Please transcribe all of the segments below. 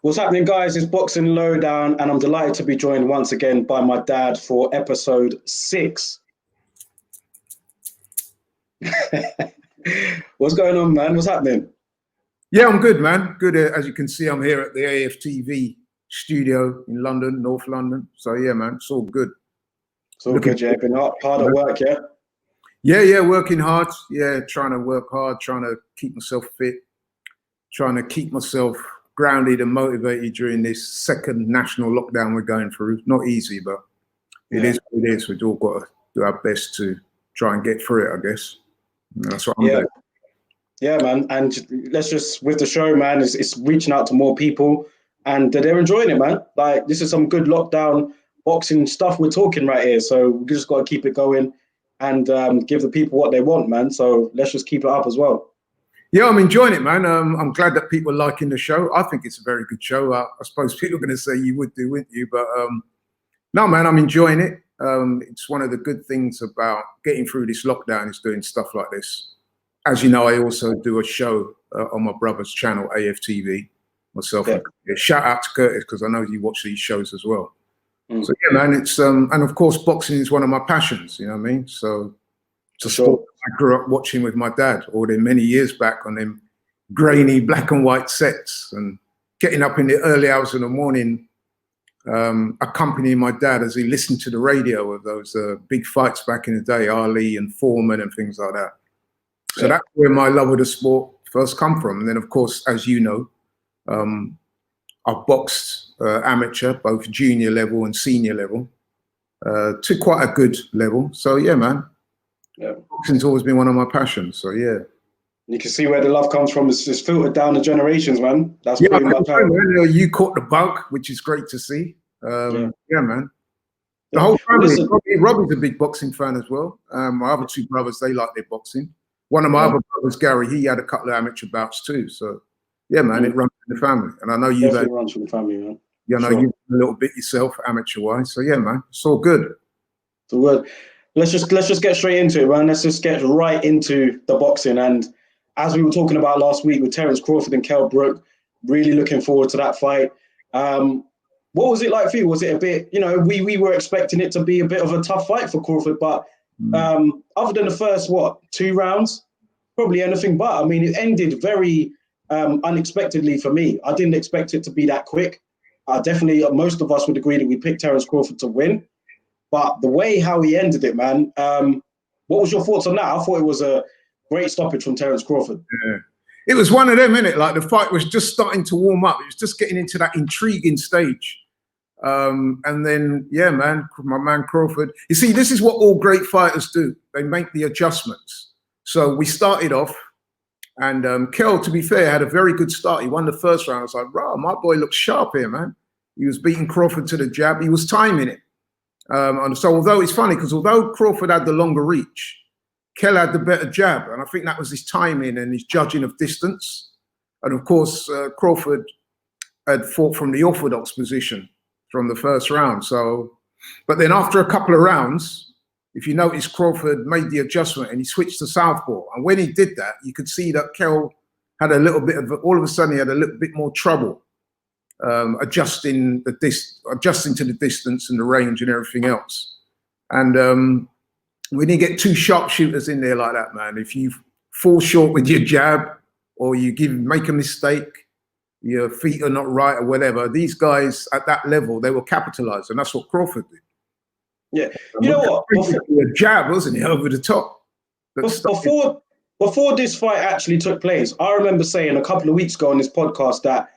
What's happening, guys? It's Boxing Lowdown, and I'm delighted to be joined once again by my dad for episode 6. What's going on, man? What's happening? Yeah, I'm good, man. Good. As you can see, I'm here at the AFTV studio in London, North London. So, yeah, man, it's all good. It's all good, yeah. Been hard at work, yeah? Yeah, working hard. Yeah, trying to work hard, trying to keep myself fit, trying to keep myself grounded and motivated during this second national lockdown we're going through. Not easy, but it is what it is. We've all got to do our best to try and get through it, I guess. And that's what I'm doing. Yeah, man. And let's just, with the show, man, it's reaching out to more people and they're enjoying it, man. Like, this is some good lockdown boxing stuff we're talking right here. So we just got to keep it going and give the people what they want, man. So let's just keep it up as well. Yeah, I'm enjoying it, man. I'm glad that people are liking the show. I think it's a very good show. I suppose people are going to say you would do, wouldn't you? But no, man, I'm enjoying it. It's one of the good things about getting through this lockdown is doing stuff like this. As you know, I also do a show on my brother's channel, AFTV, myself. Yeah. Shout out to Curtis, because I know you watch these shows as well. So, yeah, man, it's, and of course, boxing is one of my passions, you know what I mean? So, it's a sport I grew up watching with my dad all them many years back on them grainy black and white sets and getting up in the early hours of the morning, accompanying my dad as he listened to the radio of those big fights back in the day, Ali and Foreman and things like that. So that's where my love of the sport first come from. And then, of course, as you know, I've boxed amateur, both junior level and senior level, to quite a good level. So, yeah, man. Yeah. Boxing's always been one of my passions, so yeah. You can see where the love comes from. It's just filtered down the generations, man. That's pretty much how. You caught the bug, which is great to see. Yeah, man. The whole family. Robbie's a big boxing fan as well. My other two brothers, they like their boxing. One of my other brothers, Gary, he had a couple of amateur bouts too. So yeah, man, it runs in the family. And I know you've definitely runs from the family, man. Yeah, I know you've done a little bit yourself, amateur-wise. So yeah, man, it's all good. It's all good. Let's just get straight into it, man. Let's just get right into the boxing. And as we were talking about last week with Terence Crawford and Kell Brook, really looking forward to that fight. What was it like for you? Was it a bit, you know, we were expecting it to be a bit of a tough fight for Crawford, but other than the first, 2 rounds, probably anything but. I mean, it ended very unexpectedly for me. I didn't expect it to be that quick. Definitely, most of us would agree that we picked Terence Crawford to win. But the way how he ended it, man, what was your thoughts on that? I thought it was a great stoppage from Terence Crawford. Yeah. It was one of them, innit? Like the fight was just starting to warm up. It was just getting into that intriguing stage. And then, yeah, man, my man Crawford. You see, this is what all great fighters do. They make the adjustments. So we started off, and Kell, to be fair, had a very good start. He won the first round. I was like, wow, my boy looks sharp here, man. He was beating Crawford to the jab. He was timing it. And so although it's funny, because although Crawford had the longer reach, Kell had the better jab. And I think that was his timing and his judging of distance. And of course, Crawford had fought from the orthodox position from the first round. So, but then after a couple of rounds, if you notice, Crawford made the adjustment and he switched to southpaw. And when he did that, you could see that Kell had a little bit of, all of a sudden he had a little bit more trouble. Adjusting to the distance and the range and everything else. And when you get 2 sharpshooters in there like that, man, if you fall short with your jab or you make a mistake, your feet are not right or whatever, these guys at that level, they will capitalize. And that's what Crawford did. Yeah. You know what? A jab, wasn't it, over the top? Before this fight actually took place, I remember saying a couple of weeks ago on this podcast that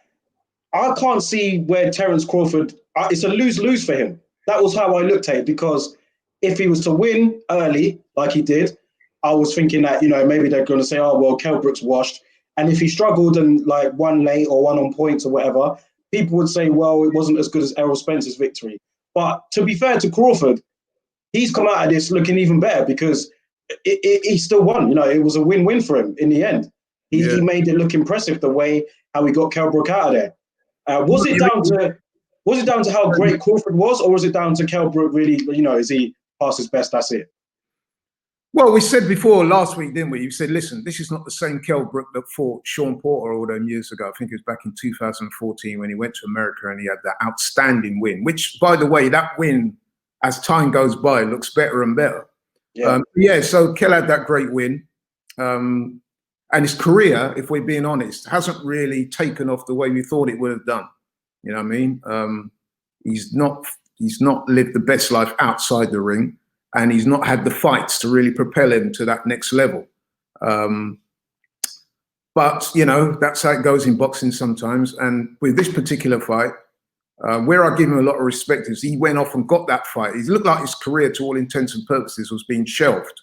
I can't see where Terence Crawford, it's a lose-lose for him. That was how I looked at it, because if he was to win early, like he did, I was thinking that, you know, maybe they're going to say, oh, well, Kell Brook's washed. And if he struggled and like won late or won on points or whatever, people would say, well, it wasn't as good as Errol Spence's victory. But to be fair to Crawford, he's come out of this looking even better because he still won. You know, it was a win-win for him in the end. He made it look impressive the way how he got Kell Brook out of there. Was it down to how great Crawford was, or was it down to Kell Brook really, you know, is he past his best, that's it? Well, we said before last week, didn't we? You said, listen, this is not the same Kell Brook that fought Sean Porter all them years ago. I think it was back in 2014 when he went to America and he had that outstanding win, which, by the way, that win, as time goes by, looks better and better. Yeah. So Kell had that great win. And his career, if we're being honest, hasn't really taken off the way we thought it would have done. You know what I mean? He's not lived the best life outside the ring. And he's not had the fights to really propel him to that next level. But, you know, that's how it goes in boxing sometimes. And with this particular fight, where I give him a lot of respect is he went off and got that fight. It looked like his career, to all intents and purposes, was being shelved.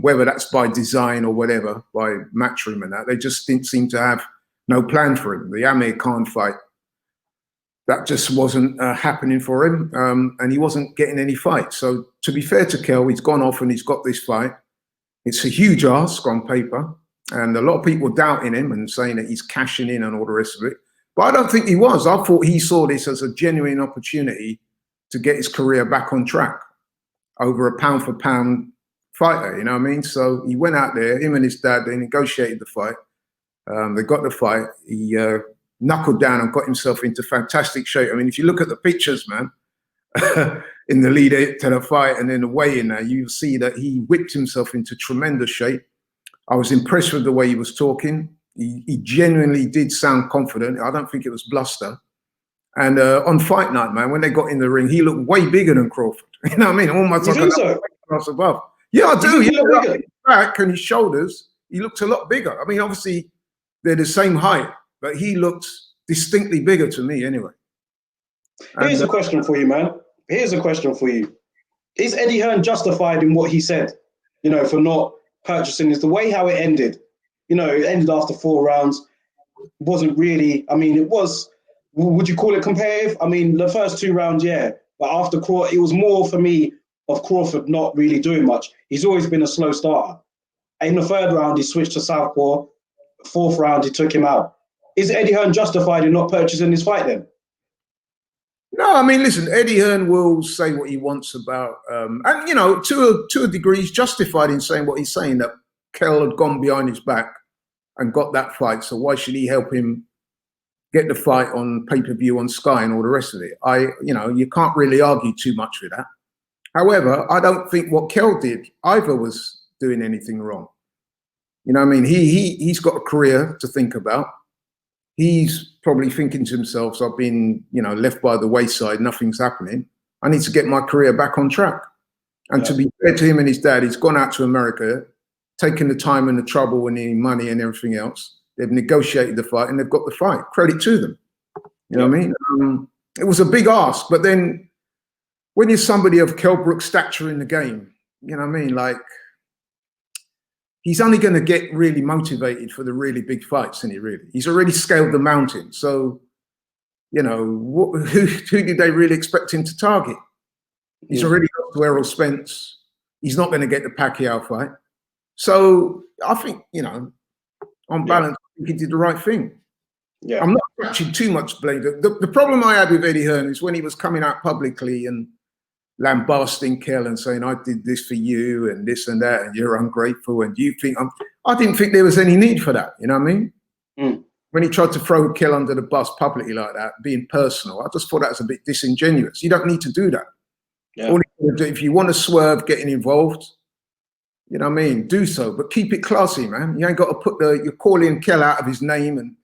Whether that's by design or whatever, by Matchroom and that. They just didn't seem to have no plan for him. The Amir Khan fight, that just wasn't happening for him, and he wasn't getting any fights. So to be fair to Kell, he's gone off and he's got this fight. It's a huge ask on paper, and a lot of people doubting him and saying that he's cashing in and all the rest of it. But I don't think he was. I thought he saw this as a genuine opportunity to get his career back on track over a pound for pound fighter, you know what I mean? So he went out there, him and his dad, they negotiated the fight. They got the fight. He knuckled down and got himself into fantastic shape. I mean, if you look at the pictures, man, in the lead to the fight and then the weigh-in there, you'll see that he whipped himself into tremendous shape. I was impressed with the way he was talking. He genuinely did sound confident. I don't think it was bluster. And on fight night, man, when they got in the ring, he looked way bigger than Crawford. You know what I mean? Almost like a class above. Yeah, I do. His back and his shoulders, he looked a lot bigger. I mean, obviously, they're the same height, but he looked distinctly bigger to me anyway. Here's a question for you, man. Here's a question for you. Is Eddie Hearn justified in what he said, you know, for not purchasing this? The way how it ended, you know, it ended after 4 rounds. It wasn't really, I mean, it was, would you call it competitive? I mean, the first 2 rounds, yeah. But after Crawford, it was more for me of Crawford not really doing much. He's always been a slow starter. In the 3rd round, he switched to southpaw. 4th round, he took him out. Is Eddie Hearn justified in not purchasing this fight then? No, I mean, listen, Eddie Hearn will say what he wants about, and, you know, to a degree, he's justified in saying what he's saying, that Kell had gone behind his back and got that fight. So why should he help him get the fight on pay-per-view on Sky and all the rest of it? You know, you can't really argue too much with that. However, I don't think what Kell did either was doing anything wrong. You know what I mean? He's got a career to think about. He's probably thinking to himself, so I've been, you know, left by the wayside, nothing's happening. I need to get my career back on track. And to be fair to him and his dad, he's gone out to America, taken the time and the trouble and the money and everything else. They've negotiated the fight and they've got the fight. Credit to them. You know what I mean? It was a big ask, but then when you're somebody of Kell Brook's stature in the game, you know what I mean? Like, he's only going to get really motivated for the really big fights, isn't he, really? He's already scaled the mountain. So, you know, who did they really expect him to target? He's already got to Errol Spence. He's not going to get the Pacquiao fight. So I think, you know, on balance, I think he did the right thing. Yeah. I'm not actually too much blame. The problem I had with Eddie Hearn is when he was coming out publicly and lambasting Kell and saying, I did this for you and this and that, and you're ungrateful, and you think I didn't think there was any need for that, you know what I mean? When he tried to throw Kell under the bus publicly like that, being personal, I just thought that was a bit disingenuous. You don't need to do that. Yeah. All you do, if you want to swerve getting involved, you know what I mean, do so, but keep it classy, man. You ain't got to put you're calling Kell out of his name and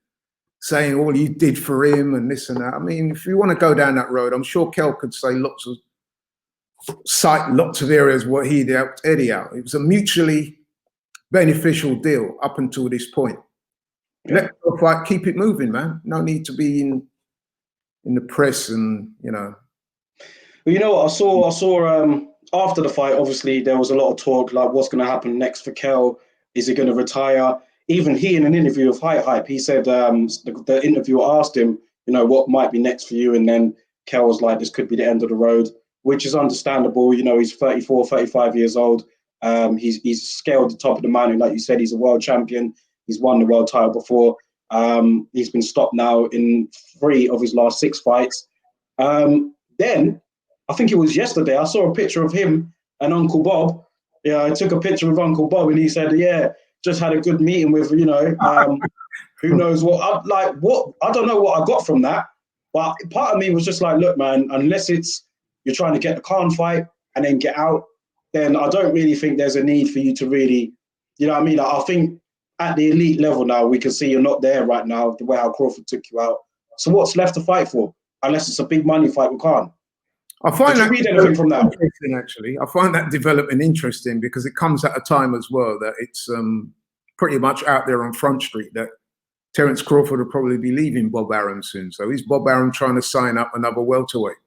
saying all you did for him and this and that. I mean, if you want to go down that road, I'm sure Kell could say lots of areas what he helped Eddie out. It was a mutually beneficial deal up until this point. Yeah. Let the fight, keep it moving, man. No need to be in the press and, you know. Well, you know what, I saw after the fight, obviously there was a lot of talk like what's going to happen next for Kell. Is he going to retire? Even he, in an interview with Hype, he said the interviewer asked him, you know, what might be next for you, and then Kell was like, this could be the end of the road, which is understandable. You know, he's 34, 35 years old. He's scaled the top of the mountain. Like you said, he's a world champion. He's won the world title before. He's been stopped now in 3 of his last 6 fights. Then, I think it was yesterday, I saw a picture of him and Uncle Bob Yeah, I took a picture with Uncle Bob, and he said, "Yeah, just had a good meeting with who knows what." I don't know what I got from that, but part of me was just like, "Look, man, unless it's you're trying to get the Khan fight and then get out, then I don't really think there's a need for you to really, you know what I mean? I think at the elite level now, we can see you're not there right now, the way how Crawford took you out. So what's left to fight for? Unless it's a big money fight with Khan." I find Did you that read anything from that? interesting, actually. I find that development interesting because it comes at a time as well that it's pretty much out there on Front Street that Terence Crawford will probably be leaving Bob Arum soon. So is Bob Arum trying to sign up another welterweight?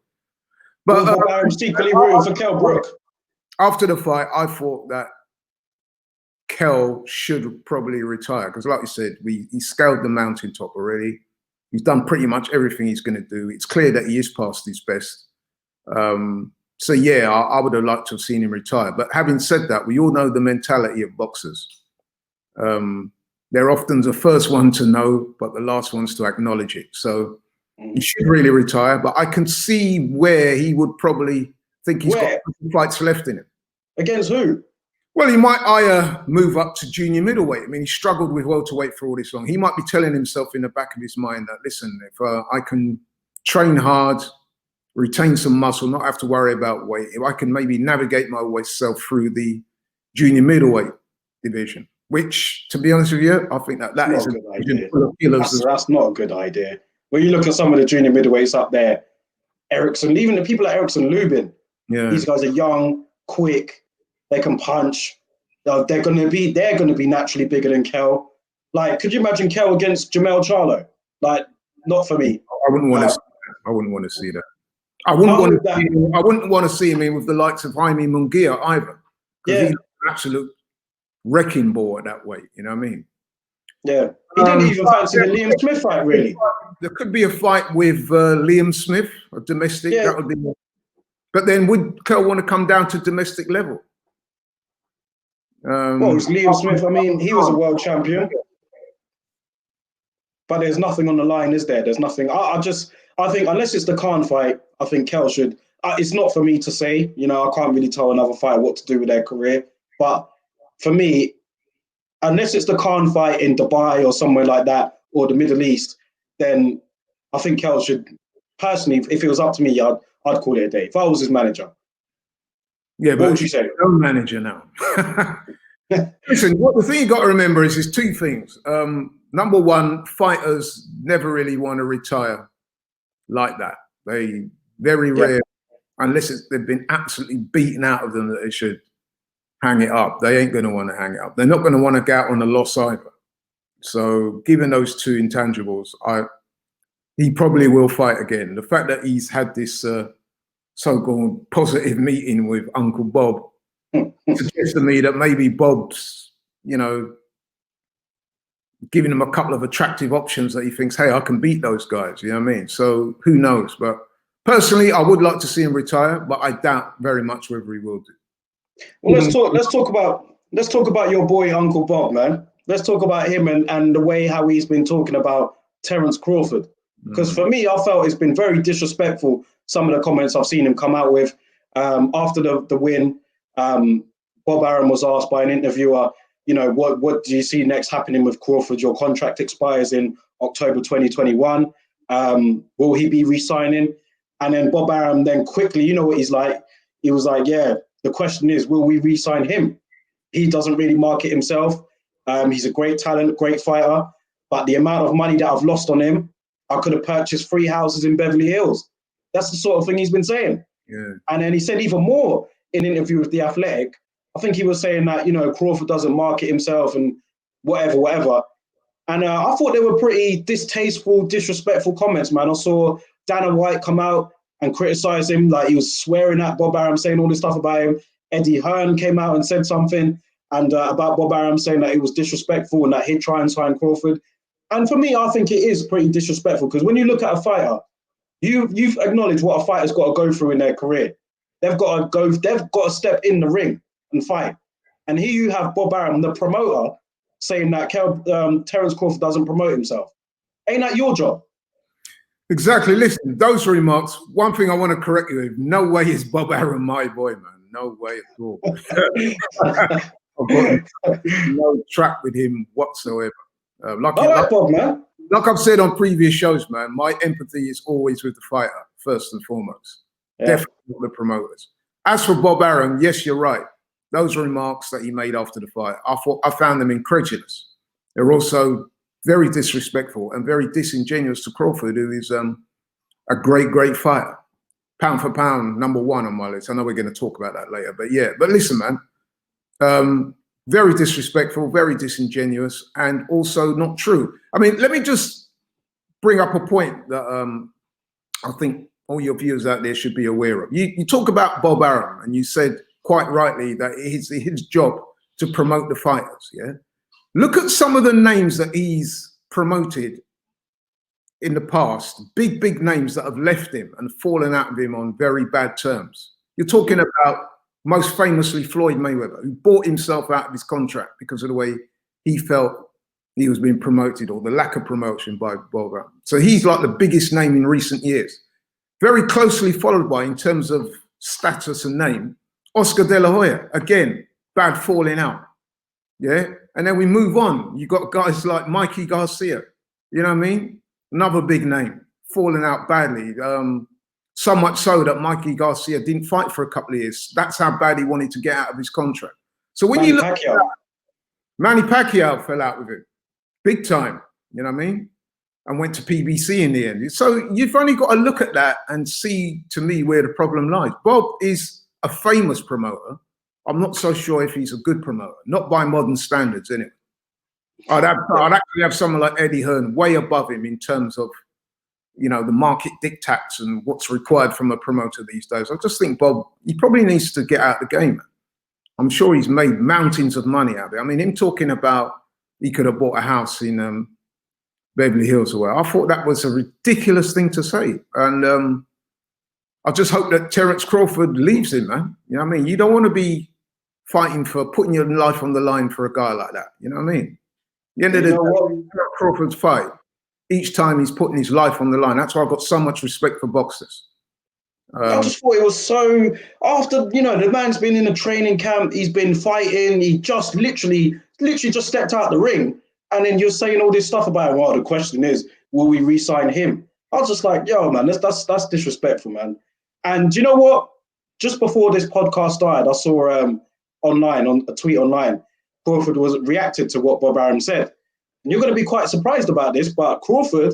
But Bob Arum's secretly rooting for Kell Brook. After the fight, I thought that Kell should probably retire because, like you said, he scaled the mountaintop already. He's done pretty much everything he's going to do. It's clear that he is past his best. So yeah, I would have liked to have seen him retire. But having said that, we all know the mentality of boxers. They're often the first one to know, but the last ones to acknowledge it. So he should really retire. But I can see where he would probably think he's got fights left in him. Against who? Well, he might either move up to junior middleweight. I mean, he struggled with welterweight for all this long. He might be telling himself in the back of his mind that, listen, if I can train hard, retain some muscle, not have to worry about weight, if I can maybe navigate my way self through the junior middleweight division, which, to be honest with you, I think that is a good idea. That's not a good idea. When you look at some of the junior middleweights up there, Erickson, even the people like Erickson Lubin, these guys are young, quick, they can punch. They're going to be naturally bigger than Kell. Like, could you imagine Kell against Jamel Charlo? Like, not for me. I wouldn't want to see that. I wouldn't want to see that. I wouldn't want to see him in with the likes of Jaime Munguia either. Because he's an absolute wrecking ball at that weight, you know what I mean? Yeah. He didn't even fancy the Liam Smith fight, really. There could be a fight with Liam Smith, a domestic. Yeah. That would be. But then would Kell want to come down to domestic level? Well, it's Liam Smith. I mean, he was a world champion. But there's nothing on the line, is there? There's nothing. I think unless it's the Khan fight, I think Kell should. It's not for me to say. You know, I can't really tell another fighter what to do with their career. But for me, unless it's the Khan fight in Dubai or somewhere like that, or the Middle East, then I think Kell should. Personally, if it was up to me, I'd call it a day. If I was his manager. Yeah, but what would you say? No manager now. Listen, the thing you got to remember is two things. Number one, fighters never really want to retire like that. They very rare, unless they've been absolutely beaten out of them, that they should hang it up. They ain't going to want to hang it up. They're not going to want to go out on a loss either. So, given those two intangibles, he probably will fight again. The fact that he's had this so-called positive meeting with Uncle Bob suggests to me that maybe Bob's, giving him a couple of attractive options that he thinks, hey, I can beat those guys. You know what I mean? So who knows? But personally, I would like to see him retire, but I doubt very much whether he will do. Well, let's talk about your boy Uncle Bob, man. Let's talk about him and the way how he's been talking about Terence Crawford. Because for me, I felt it's been very disrespectful. Some of the comments I've seen him come out with after the win. Bob Arum was asked by an interviewer, what do you see next happening with Crawford? Your contract expires in October 2021. Will he be re-signing? And then Bob Arum then quickly, you know what he's like? He was like, yeah, the question is, will we re-sign him? He doesn't really market himself. He's a great talent, great fighter. But the amount of money that I've lost on him, I could have purchased 3 houses in Beverly Hills. That's the sort of thing he's been saying. Yeah. And then he said even more in an interview with The Athletic. I think he was saying that, Crawford doesn't market himself and whatever. And I thought they were pretty distasteful, disrespectful comments, man. I saw Dana White come out and criticize him, like he was swearing at Bob Arum, saying all this stuff about him. Eddie Hearn came out and said something and about Bob Arum, saying that it was disrespectful and that he'd try and sign Crawford. And for me, I think it is pretty disrespectful because when you look at a fighter, you've acknowledged what a fighter's got to go through in their career. They've got to step in the ring and fight. And here you have Bob Arum, the promoter, saying that Terence Crawford doesn't promote himself. Ain't that your job? Exactly. Listen, those remarks, one thing I want to correct you with, no way is Bob Arum my boy, man. No way at all. I've got no track with him whatsoever. Like Bob, man. Like I've said on previous shows, man, my empathy is always with the fighter, first and foremost. Yeah. Definitely not the promoters. As for Bob Arum, yes, you're right. Those remarks that he made after the fight, I found them incredulous. They're also very disrespectful and very disingenuous to Crawford, who is a great, great fighter. Pound for pound, number one on my list. I know we're going to talk about that later, but yeah. But listen, man, very disrespectful, very disingenuous, and also not true. I mean, let me just bring up a point that I think all your viewers out there should be aware of. You talk about Bob Arum, and you said quite rightly that it's his job to promote the fighters, yeah? Look at some of the names that he's promoted in the past, big names that have left him and fallen out of him on very bad terms. You're talking about, most famously, Floyd Mayweather, who bought himself out of his contract because of the way he felt he was being promoted, or the lack of promotion by Bob Arum. So he's like the biggest name in recent years. Very closely followed by, in terms of status and name, Oscar De La Hoya. Again, bad falling out. Yeah. And then we move on. You got guys like Mikey Garcia. You know what I mean? Another big name, falling out badly. So much so that Mikey Garcia didn't fight for a couple of years. That's how bad he wanted to get out of his contract. So when you look at Manny Pacquiao fell out with him, big time. You know what I mean? And went to PBC in the end. So you've only got to look at that and see, to me, where the problem lies. Bob is a famous promoter. I'm not so sure if he's a good promoter, not by modern standards, anyway. I'd actually have someone like Eddie Hearn way above him in terms of, you know, the market diktats and what's required from a promoter these days. I just think Bob, he probably needs to get out of the game. I'm sure he's made mountains of money out of it. I mean, him talking about he could have bought a house in Beverly Hills or where. I thought that was a ridiculous thing to say. And I just hope that Terence Crawford leaves him, man. You know what I mean? You don't want to be fighting for, putting your life on the line for a guy like that. You know what I mean? At the end of the day, Crawford's fight, each time he's putting his life on the line. That's why I've got so much respect for boxers. I just thought it was so, after, you know, the man's been in a training camp, he's been fighting, he just literally just stepped out the ring. And then you're saying all this stuff about him. Well, the question is, will we re-sign him? I was just like, yo, man, that's disrespectful, man. And you know what? Just before this podcast started, I saw on a tweet online, Crawford was reacted to what Bob Arum said. And you're going to be quite surprised about this, but Crawford,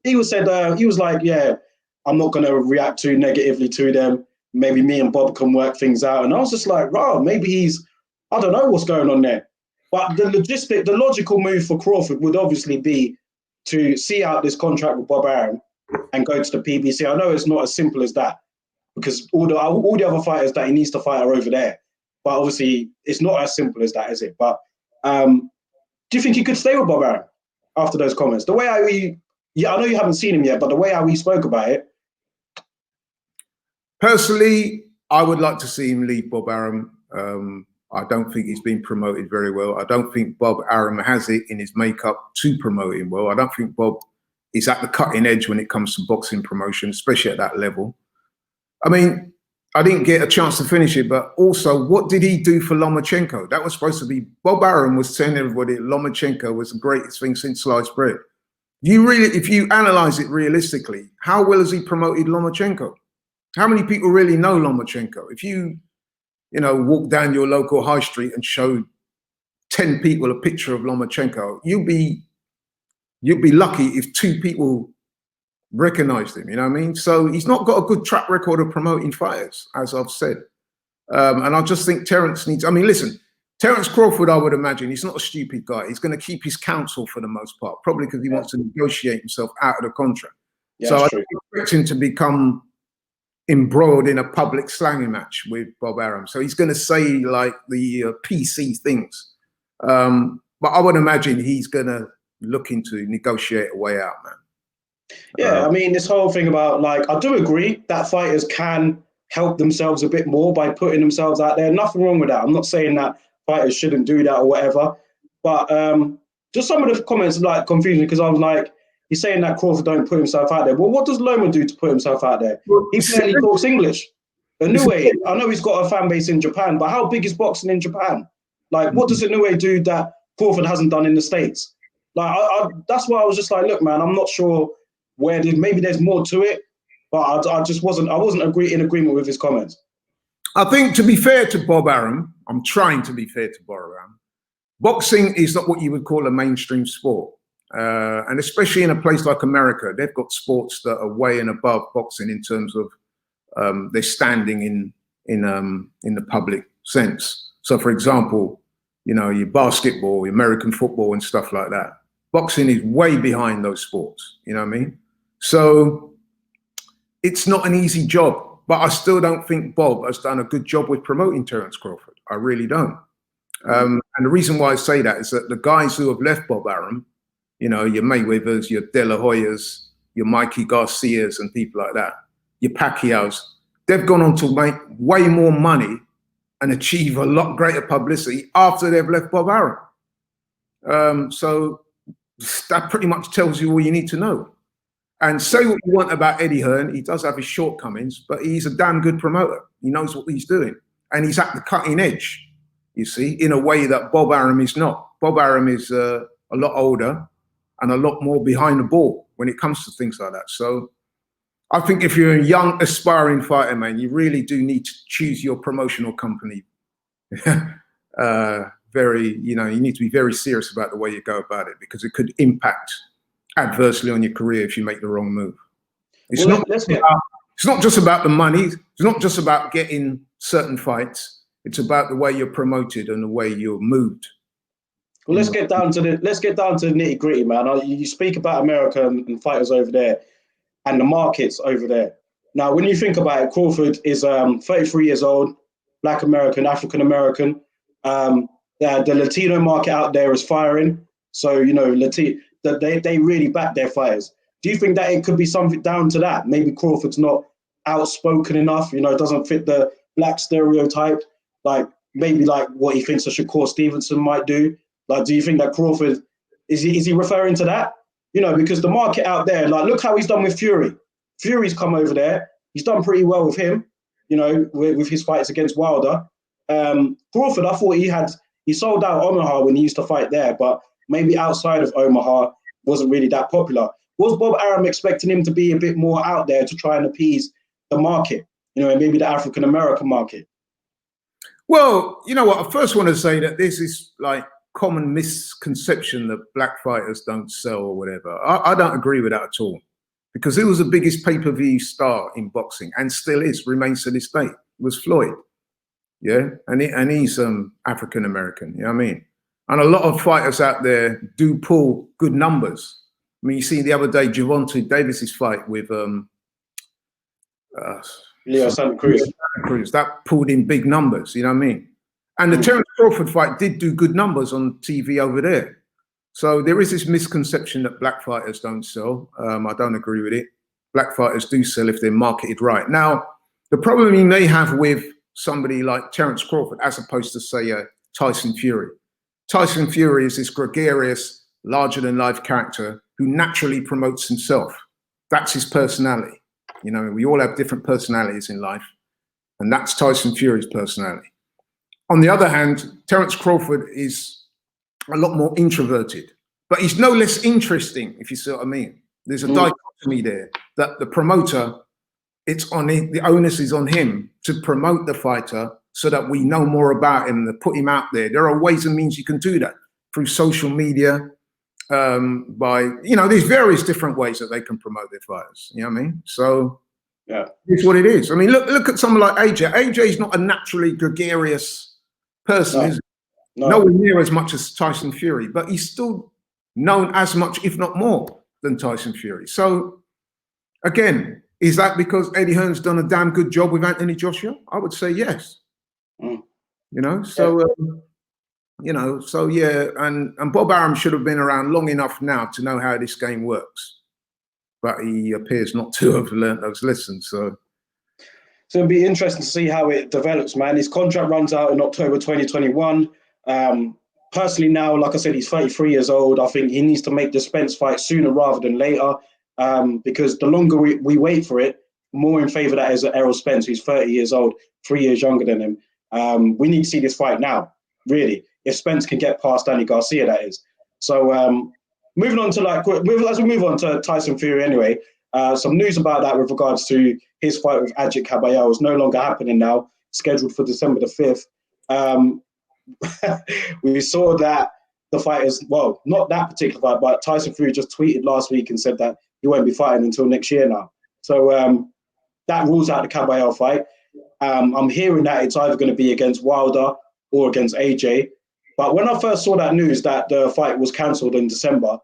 he was like, yeah, I'm not going to react too negatively to them. Maybe me and Bob can work things out. And I was just like, wow, maybe I don't know what's going on there. But the logical move for Crawford would obviously be to see out this contract with Bob Arum and go to the PBC. I know it's not as simple as that, because all the other fighters that he needs to fight are over there. But obviously, it's not as simple as that, is it? But do you think he could stay with Bob Arum after those comments? The way I know you haven't seen him yet, but the way how we spoke about it. Personally, I would like to see him leave Bob Arum. I don't think he's been promoted very well. I don't think Bob Arum has it in his makeup to promote him well. I don't think Bob is at the cutting edge when it comes to boxing promotion, especially at that level. I mean, I didn't get a chance to finish it, but also, what did he do for Lomachenko? That was supposed to be, Bob Arum was telling everybody Lomachenko was the greatest thing since sliced bread. If you analyze it realistically, how well has he promoted Lomachenko? How many people really know Lomachenko? If you walk down your local high street and show 10 people a picture of Lomachenko, you'll be lucky if 2 people recognized him, you know what I mean? So he's not got a good track record of promoting fighters, as I've said. And I just think Terence needs, I mean, listen, Terence Crawford, I would imagine, he's not a stupid guy. He's going to keep his counsel for the most part, probably because he wants to negotiate himself out of the contract. Yeah, so I don't expect him to become embroiled in a public slanging match with Bob Arum. So he's going to say like the PC things. But I would imagine he's going to look into negotiate a way out, man. Yeah, I mean, this whole thing about, like, I do agree that fighters can help themselves a bit more by putting themselves out there. Nothing wrong with that. I'm not saying that fighters shouldn't do that or whatever. But just some of the comments like confusing, because I was like, he's saying that Crawford don't put himself out there. Well, what does Loma do to put himself out there? He barely talks English. Inoue, I know he's got a fan base in Japan, but how big is boxing in Japan? Like, what does Inoue do that Crawford hasn't done in the States? Like, that's why I was just like, look, man, I'm not sure maybe there's more to it, but I just wasn't in agreement with his comments. I think, to be fair to Bob Arum, I'm trying to be fair to Bob Arum, boxing is not what you would call a mainstream sport. And especially in a place like America, they've got sports that are way and above boxing in terms of their standing in the public sense. So, for example, you know, your basketball, your American football and stuff like that. Boxing is way behind those sports, you know what I mean? So it's not an easy job, but I still don't think Bob has done a good job with promoting Terence Crawford. I really don't. And the reason why I say that is that the guys who have left Bob Arum, you know, your Mayweathers, your De La Hoyas, your Mikey Garcias and people like that, your Pacquiaos, they've gone on to make way more money and achieve a lot greater publicity after they've left Bob Arum. So that pretty much tells you all you need to know. And say what you want about Eddie Hearn, he does have his shortcomings, but he's a damn good promoter. He knows what he's doing. And he's at the cutting edge, you see, in a way that Bob Arum is not. Bob Arum is a lot older and a lot more behind the ball when it comes to things like that. So I think if you're a young, aspiring fighter, man, you really do need to choose your promotional company. You need to be very serious about the way you go about it, because it could impact adversely on your career if you make the wrong move. It's not just about the money. It's not just about getting certain fights. It's about the way you're promoted and the way you're moved. Well, let's get down to the nitty gritty, man. You speak about America and fighters over there and the markets over there. Now, when you think about it, Crawford is 33 years old, Black American, African American. The Latino market out there is firing. So, you know, they really back their fighters. Do you think that it could be something down to that? Maybe Crawford's not outspoken enough, you know, doesn't fit the black stereotype, like maybe like what he thinks a Shakur Stevenson might do. Like, do you think that Crawford, is he referring to that? You know, because the market out there, like, look how he's done with Fury. Fury's come over there. He's done pretty well with him, you know, with his fights against Wilder. Crawford, I thought he sold out Omaha when he used to fight there, but maybe outside of Omaha wasn't really that popular. Was Bob Arum expecting him to be a bit more out there to try and appease the market, you know, and maybe the African American market? Well, you know what? I first want to say that this is like common misconception that black fighters don't sell or whatever. I don't agree with that at all, because he was the biggest pay-per-view star in boxing and still is, remains to this day. It was Floyd. Yeah, and he's African American, you know what I mean? And a lot of fighters out there do pull good numbers. I mean, you see the other day, Gervonta Davis's fight with Santa Cruz. That pulled in big numbers, you know what I mean? And the Terence Crawford fight did do good numbers on TV over there. So there is this misconception that black fighters don't sell. I don't agree with it. Black fighters do sell if they're marketed right. Now, the problem you may have with somebody like Terence Crawford, as opposed to, say, Tyson Fury. Tyson Fury is this gregarious, larger-than-life character who naturally promotes himself. That's his personality. You know, we all have different personalities in life, and that's Tyson Fury's personality. On the other hand, Terence Crawford is a lot more introverted, but he's no less interesting, if you see what I mean. There's a dichotomy there that the promoter, it's on him, the onus is on him to promote the fighter so that we know more about him, to put him out there. There are ways and means you can do that through social media, by, you know, there's various different ways that they can promote their fighters. You know what I mean? So yeah, it's what it is. I mean, look at someone like AJ. AJ is not a naturally gregarious person, is he? Nowhere near as much as Tyson Fury, but he's still known as much, if not more, than Tyson Fury. So again, is that because Eddie Hearn's done a damn good job with Anthony Joshua? I would say yes. You know, so you know, so yeah, and Bob Arum should have been around long enough now to know how this game works, but he appears not to have learned those lessons. So it'll be interesting to see how it develops, man. His contract runs out in October 2021. Personally, now, like I said, he's 33 years old. I think he needs to make the Spence fight sooner rather than later, because the longer we wait for it, more in favour that is Errol Spence, who's 30 years old, 3 years younger than him. We need to see this fight now, really. If Spence can get past Danny Garcia, that is. So moving on to as we move on to Tyson Fury anyway, some news about that with regards to his fight with Fury-Kabayel is no longer happening now, scheduled for December the 5th. We saw that the fighters, well, not that particular fight, but Tyson Fury just tweeted last week and said that he won't be fighting until next year now. So that rules out the Kabayel fight. I'm hearing that it's either going to be against Wilder or against AJ. But when I first saw that news that the fight was cancelled in December,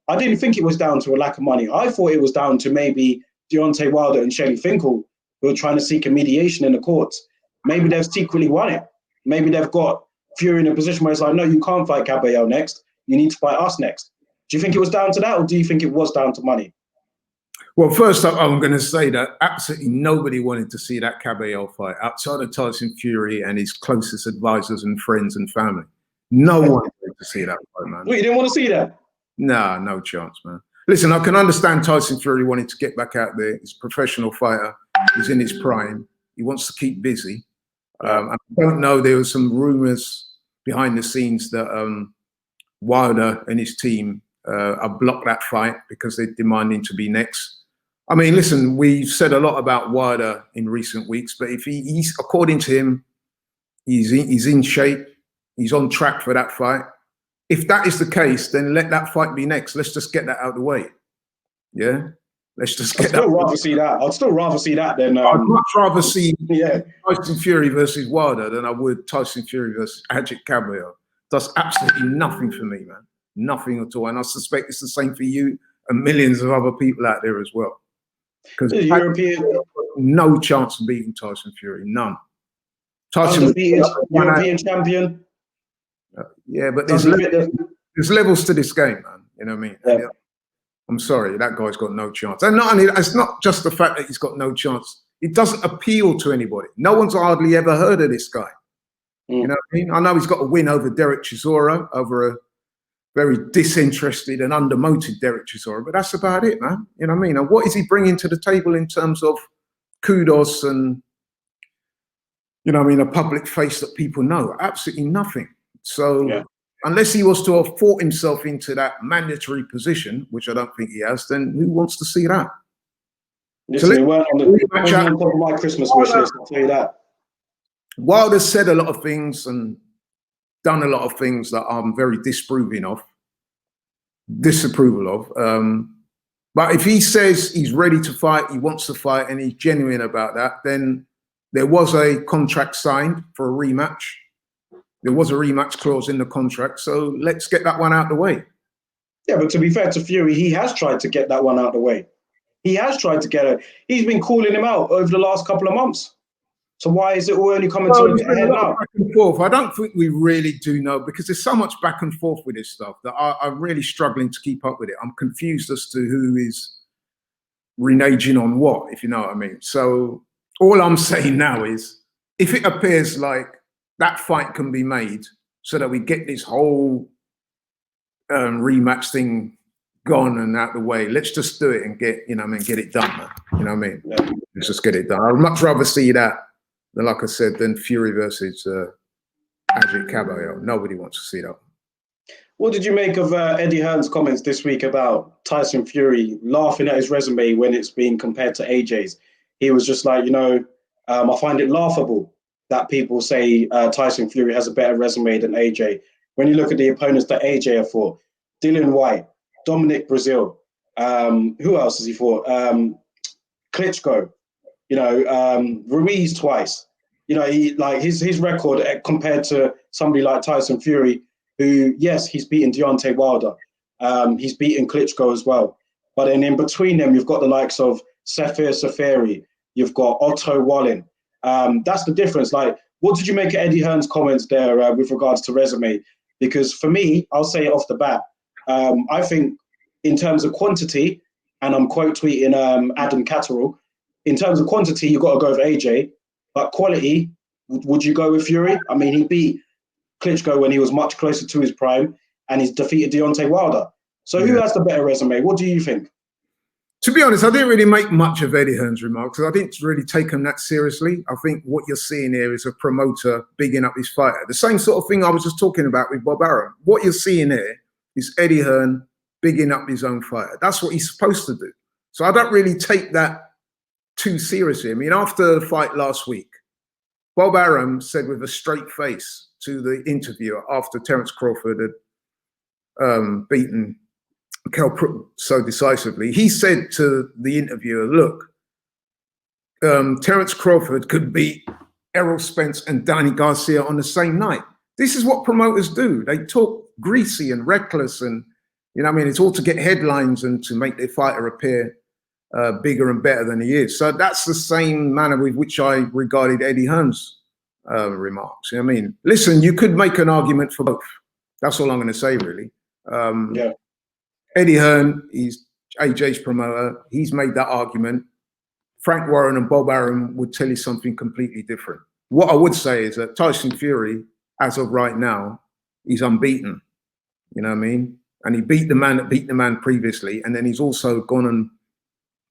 I didn't think it was down to a lack of money. I thought it was down to maybe Deontay Wilder and Shelley Finkel, who are trying to seek a mediation in the courts. Maybe they've secretly won it. Maybe they've got Fury in a position where it's like, no, you can't fight Kabayel next. You need to fight us next. Do you think it was down to that, or do you think it was down to money? Well, first up, I'm going to say that absolutely nobody wanted to see that Kabayel fight outside of Tyson Fury and his closest advisors and friends and family. No one wanted to see that fight, man. Wait, you didn't want to see that? Nah, no chance, man. Listen, I can understand Tyson Fury wanting to get back out there. He's a professional fighter. He's in his prime. He wants to keep busy. I don't know. There were some rumors behind the scenes that Wilder and his team have blocked that fight because they're demanding to be next. I mean, listen, we've said a lot about Wilder in recent weeks, but if he's according to him, he's in shape. He's on track for that fight. If that is the case, then let that fight be next. Let's just get that out of the way. Yeah? Let's just get that. I'd still rather see that than... I'd much rather see Tyson Fury versus Wilder than I would Tyson Fury versus Fury-Kabayel. Does absolutely nothing for me, man. Nothing at all. And I suspect it's the same for you and millions of other people out there as well. Because no chance of beating Tyson Fury. None. Tyson European champion. Yeah, but there's levels to this game, man. You know what I mean? Yeah. I'm sorry, that guy's got no chance. And not only, it's not just the fact that he's got no chance. It doesn't appeal to anybody. No one's hardly ever heard of this guy. You know what I mean? I know he's got a win over Derek Chisora, over a very disinterested and undermoted Derek Chisora, but that's about it, man. You know what I mean? And what is he bringing to the table in terms of kudos and, you know what I mean, a public face that people know? Absolutely nothing. So unless he was to have fought himself into that mandatory position, which I don't think he has, then who wants to see that? Listen, so it weren't on top of my Christmas wish list, I'll tell you that. Wilder said a lot of things and done a lot of things that I'm very disapproval of. But if he says he's ready to fight, he wants to fight, and he's genuine about that, then there was a contract signed for a rematch. There was a rematch clause in the contract, so let's get that one out of the way. Yeah, but to be fair to Fury, he has tried to get that one out of the way. He has tried to get it. He's been calling him out over the last couple of months. So why is it all only coming to a head now? Back and forth. I don't think we really do know, because there's so much back and forth with this stuff that I'm really struggling to keep up with it. I'm confused as to who is reneging on what, if you know what I mean. So all I'm saying now is, if it appears like that fight can be made so that we get this whole rematch thing gone and out of the way, let's just do it and get, you know what I mean, get it done, man. You know what I mean? Yeah. Let's just get it done. I'd much rather see that, than, like I said, than Fury versus Fury-Kabayel. Nobody wants to see that. What did you make of Eddie Hearn's comments this week about Tyson Fury laughing at his resume when it's being compared to AJ's? He was just like, you know, I find it laughable that people say Tyson Fury has a better resume than AJ. When you look at the opponents that AJ have fought, Dillian White, Dominic Breazeale, who else has he fought? Klitschko, you know, Ruiz twice. You know, he, like his record compared to somebody like Tyson Fury, who, yes, he's beaten Deontay Wilder. He's beaten Klitschko as well. But then in between them, you've got the likes of Safir Safari. You've got Otto Wallin. That's the difference. Like, what did you make of Eddie Hearn's comments there with regards to resume? Because for me, I'll say it off the bat. I think in terms of quantity, and I'm quote tweeting Adam Catterall, in terms of quantity, you've got to go with AJ. But quality, would you go with Fury? I mean, he beat Klitschko when he was much closer to his prime, and he's defeated Deontay Wilder. So who has the better resume? What do you think? To be honest, I didn't really make much of Eddie Hearn's remarks because I didn't really take him that seriously. I think what you're seeing here is a promoter bigging up his fighter. The same sort of thing I was just talking about with Bob Arum. What you're seeing here is Eddie Hearn bigging up his own fighter. That's what he's supposed to do. So I don't really take that too seriously. I mean, after the fight last week, Bob Arum said with a straight face to the interviewer after Terence Crawford had beaten Kell so decisively, he said to the interviewer, look, Terence Crawford could beat Errol Spence and Danny Garcia on the same night. This is what promoters do. They talk greasy and reckless and, you know what I mean, it's all to get headlines and to make their fighter appear bigger and better than he is. So that's the same manner with which I regarded Eddie Hearn's remarks. You know what I mean? Listen, you could make an argument for both. That's all I'm going to say, really. Yeah. Eddie Hearn, he's AJ's promoter. He's made that argument. Frank Warren and Bob Arum would tell you something completely different. What I would say is that Tyson Fury, as of right now, he's unbeaten. You know what I mean? And he beat the man that beat the man previously. And then he's also gone and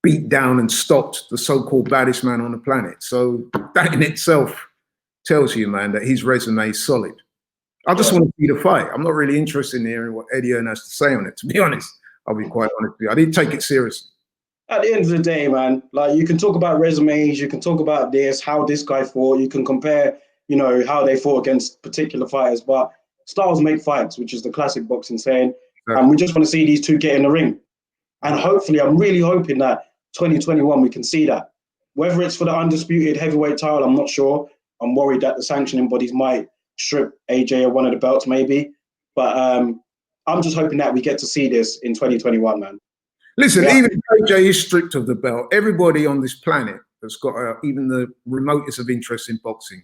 beat down and stopped the so-called baddest man on the planet. So that in itself tells you, man, that his resume is solid. I just want to see the fight. I'm not really interested in hearing what Eddie Hearn has to say on it, to be honest. I'll be quite honest with you. I didn't take it seriously. At the end of the day, man, like you can talk about resumes, you can talk about this, how this guy fought, you can compare, you know, how they fought against particular fighters, but styles make fights, which is the classic boxing saying. Exactly. And we just want to see these two get in the ring. And hopefully, I'm really hoping that 2021, we can see that. Whether it's for the undisputed heavyweight title, I'm not sure. I'm worried that the sanctioning bodies might strip AJ of one of the belts, maybe. But I'm just hoping that we get to see this in 2021, man. Listen, even if AJ is stripped of the belt, everybody on this planet that's got even the remotest of interest in boxing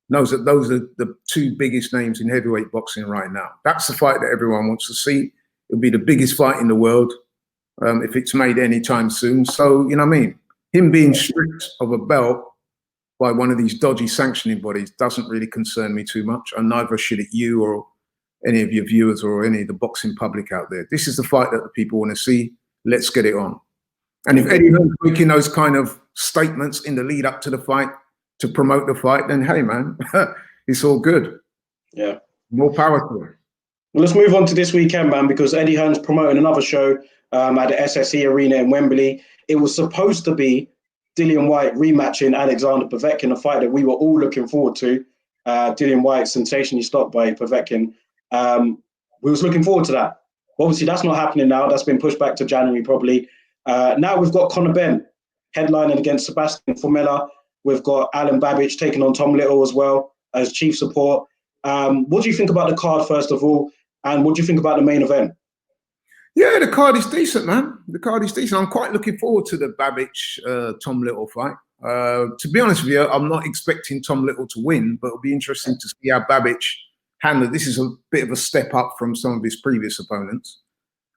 knows that those are the two biggest names in heavyweight boxing right now. That's the fight that everyone wants to see. It'll be the biggest fight in the world if it's made anytime soon. So, you know what I mean? Him being stripped of a belt by one of these dodgy sanctioning bodies doesn't really concern me too much, and neither should it you or any of your viewers or any of the boxing public out there. This is the fight that the people want to see. Let's get it on. And if Eddie Hearn's making those kind of statements in the lead up to the fight to promote the fight, then hey, man, it's all good. Yeah. More power to him. Well, let's move on to this weekend, man, because Eddie Hearn's promoting another show at the SSE Arena in Wembley. It was supposed to be Dillian Whyte rematching Alexander Povetkin, a fight that we were all looking forward to. Dillian Whyte sensationally stopped by Povetkin. We was looking forward to that. Obviously, that's not happening now. That's been pushed back to January probably. Now we've got Conor Benn headlining against Sebastian Formella. We've got Alan Babbage taking on Tom Little as well as chief support. What do you think about the card, first of all? And what do you think about the main event? Yeah, the card is decent, man. The card is decent. I'm quite looking forward to the Babbage Tom Little fight. To be honest with you, I'm not expecting Tom Little to win, but it'll be interesting to see how Babbage handled. This is a bit of a step up from some of his previous opponents.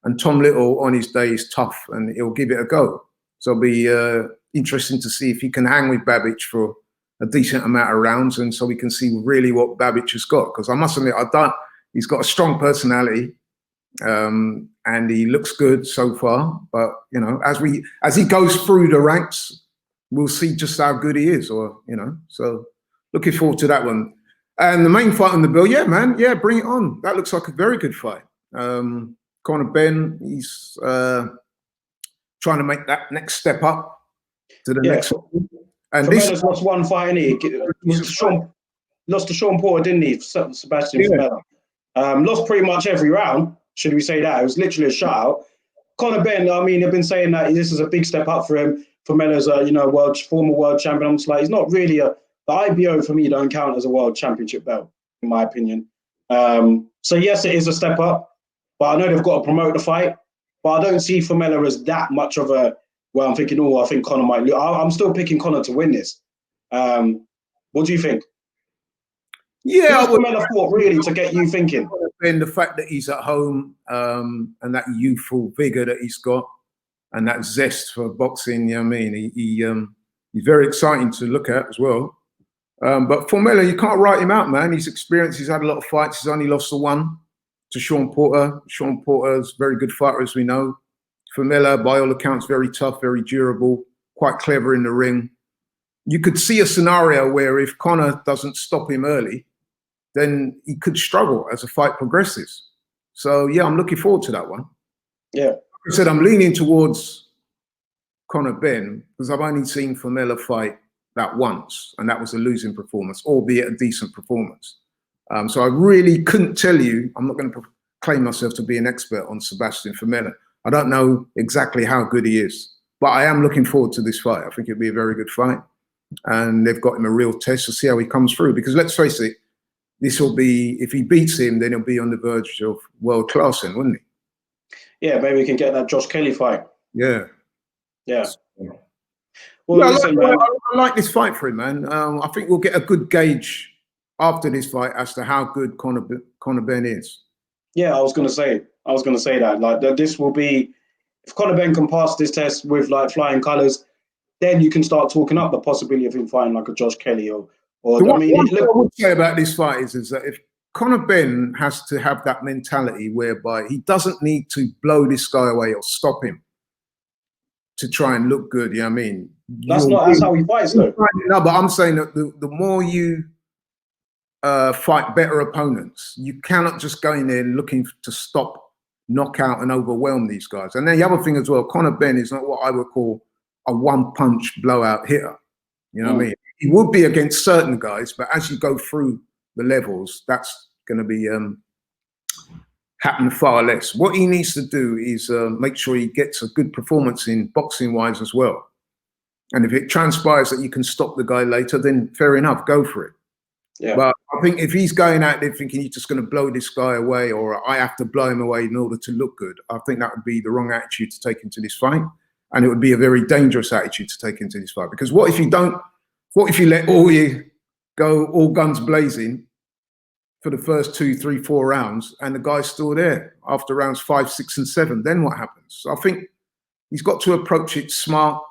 And Tom Little on his day is tough and he'll give it a go. So it'll be interesting to see if he can hang with Babbage for a decent amount of rounds, and so we can see really what Babbage has got. Because I must admit, he's got a strong personality and he looks good so far. But, you know, as he goes through the ranks, we'll see just how good he is, or, you know, so looking forward to that one. And the main fight on the bill, yeah, man, yeah, bring it on. That looks like a very good fight. Conor Benn, he's trying to make that next step up to the next one. And Formella's lost one fight, innit? Lost to Sean Porter, didn't he? Sebastian Formella. Lost pretty much every round, should we say that? It was literally a shutout. Conor Benn, I mean, they've been saying that this is a big step up for him. Formella's a former world champion. I'm just like, he's not really the IBO for me don't count as a world championship belt, in my opinion. So yes, it is a step up, but I know they've got to promote the fight. But I don't see Formella as that much of a. Well, I'm thinking, I think Conor might lose. I'm still picking Conor to win this. What do you think? Yeah, Formella fought really to get you thinking. And the fact that he's at home and that youthful vigor that he's got and that zest for boxing, you know what I mean? He's very exciting to look at as well. But Formella, you can't write him out, man. He's experienced. He's had a lot of fights. He's only lost the one to Sean Porter. Sean Porter's a very good fighter, as we know. Familia, by all accounts, very tough, very durable, quite clever in the ring. You could see a scenario where if Conor doesn't stop him early, then he could struggle as the fight progresses. So, yeah, I'm looking forward to that one. Yeah. Like I said, I'm leaning towards Conor Benn because I've only seen Familia fight that once, and that was a losing performance, albeit a decent performance. So I really couldn't tell you. I'm not going to claim myself to be an expert on Sebastian Familia. I don't know exactly how good he is, but I am looking forward to this fight. I think it'll be a very good fight, and they've got him a real test to see how he comes through. Because let's face it, this will be, if he beats him, then he'll be on the verge of world class, then, wouldn't he? Yeah, maybe we can get that Josh Kelly fight. Yeah. Yeah. Well, yeah, listen, I like this fight for him, man. I think we'll get a good gauge after this fight as to how good Conor Benn is. Yeah, I was going to say that. Like, this will be, if Conor Benn can pass this test with like flying colours, then you can start talking up the possibility of him fighting like a Josh Kelly or I mean, what I would say about this fight is that if Conor Benn has to have that mentality whereby he doesn't need to blow this guy away or stop him to try and look good, you know what I mean? That's how he fights, though. No, but I'm saying that the more you fight better opponents, you cannot just go in there looking to stop, knock out, and overwhelm these guys. And then the other thing as well, Conor Benn is not what I would call a one-punch blowout hitter. You know what I mean? He would be against certain guys, but as you go through the levels, that's going to be happen far less. What he needs to do is make sure he gets a good performance in boxing-wise as well. And if it transpires that you can stop the guy later, then fair enough, go for it. Yeah. But I think if he's going out there thinking he's just going to blow this guy away, or I have to blow him away in order to look good, I think that would be the wrong attitude to take into this fight. And it would be a very dangerous attitude to take into this fight. Because what if you let you go all guns blazing for the first 2, 3, 4 rounds and the guy's still there after rounds 5, 6, and 7? Then what happens? So I think he's got to approach it smart.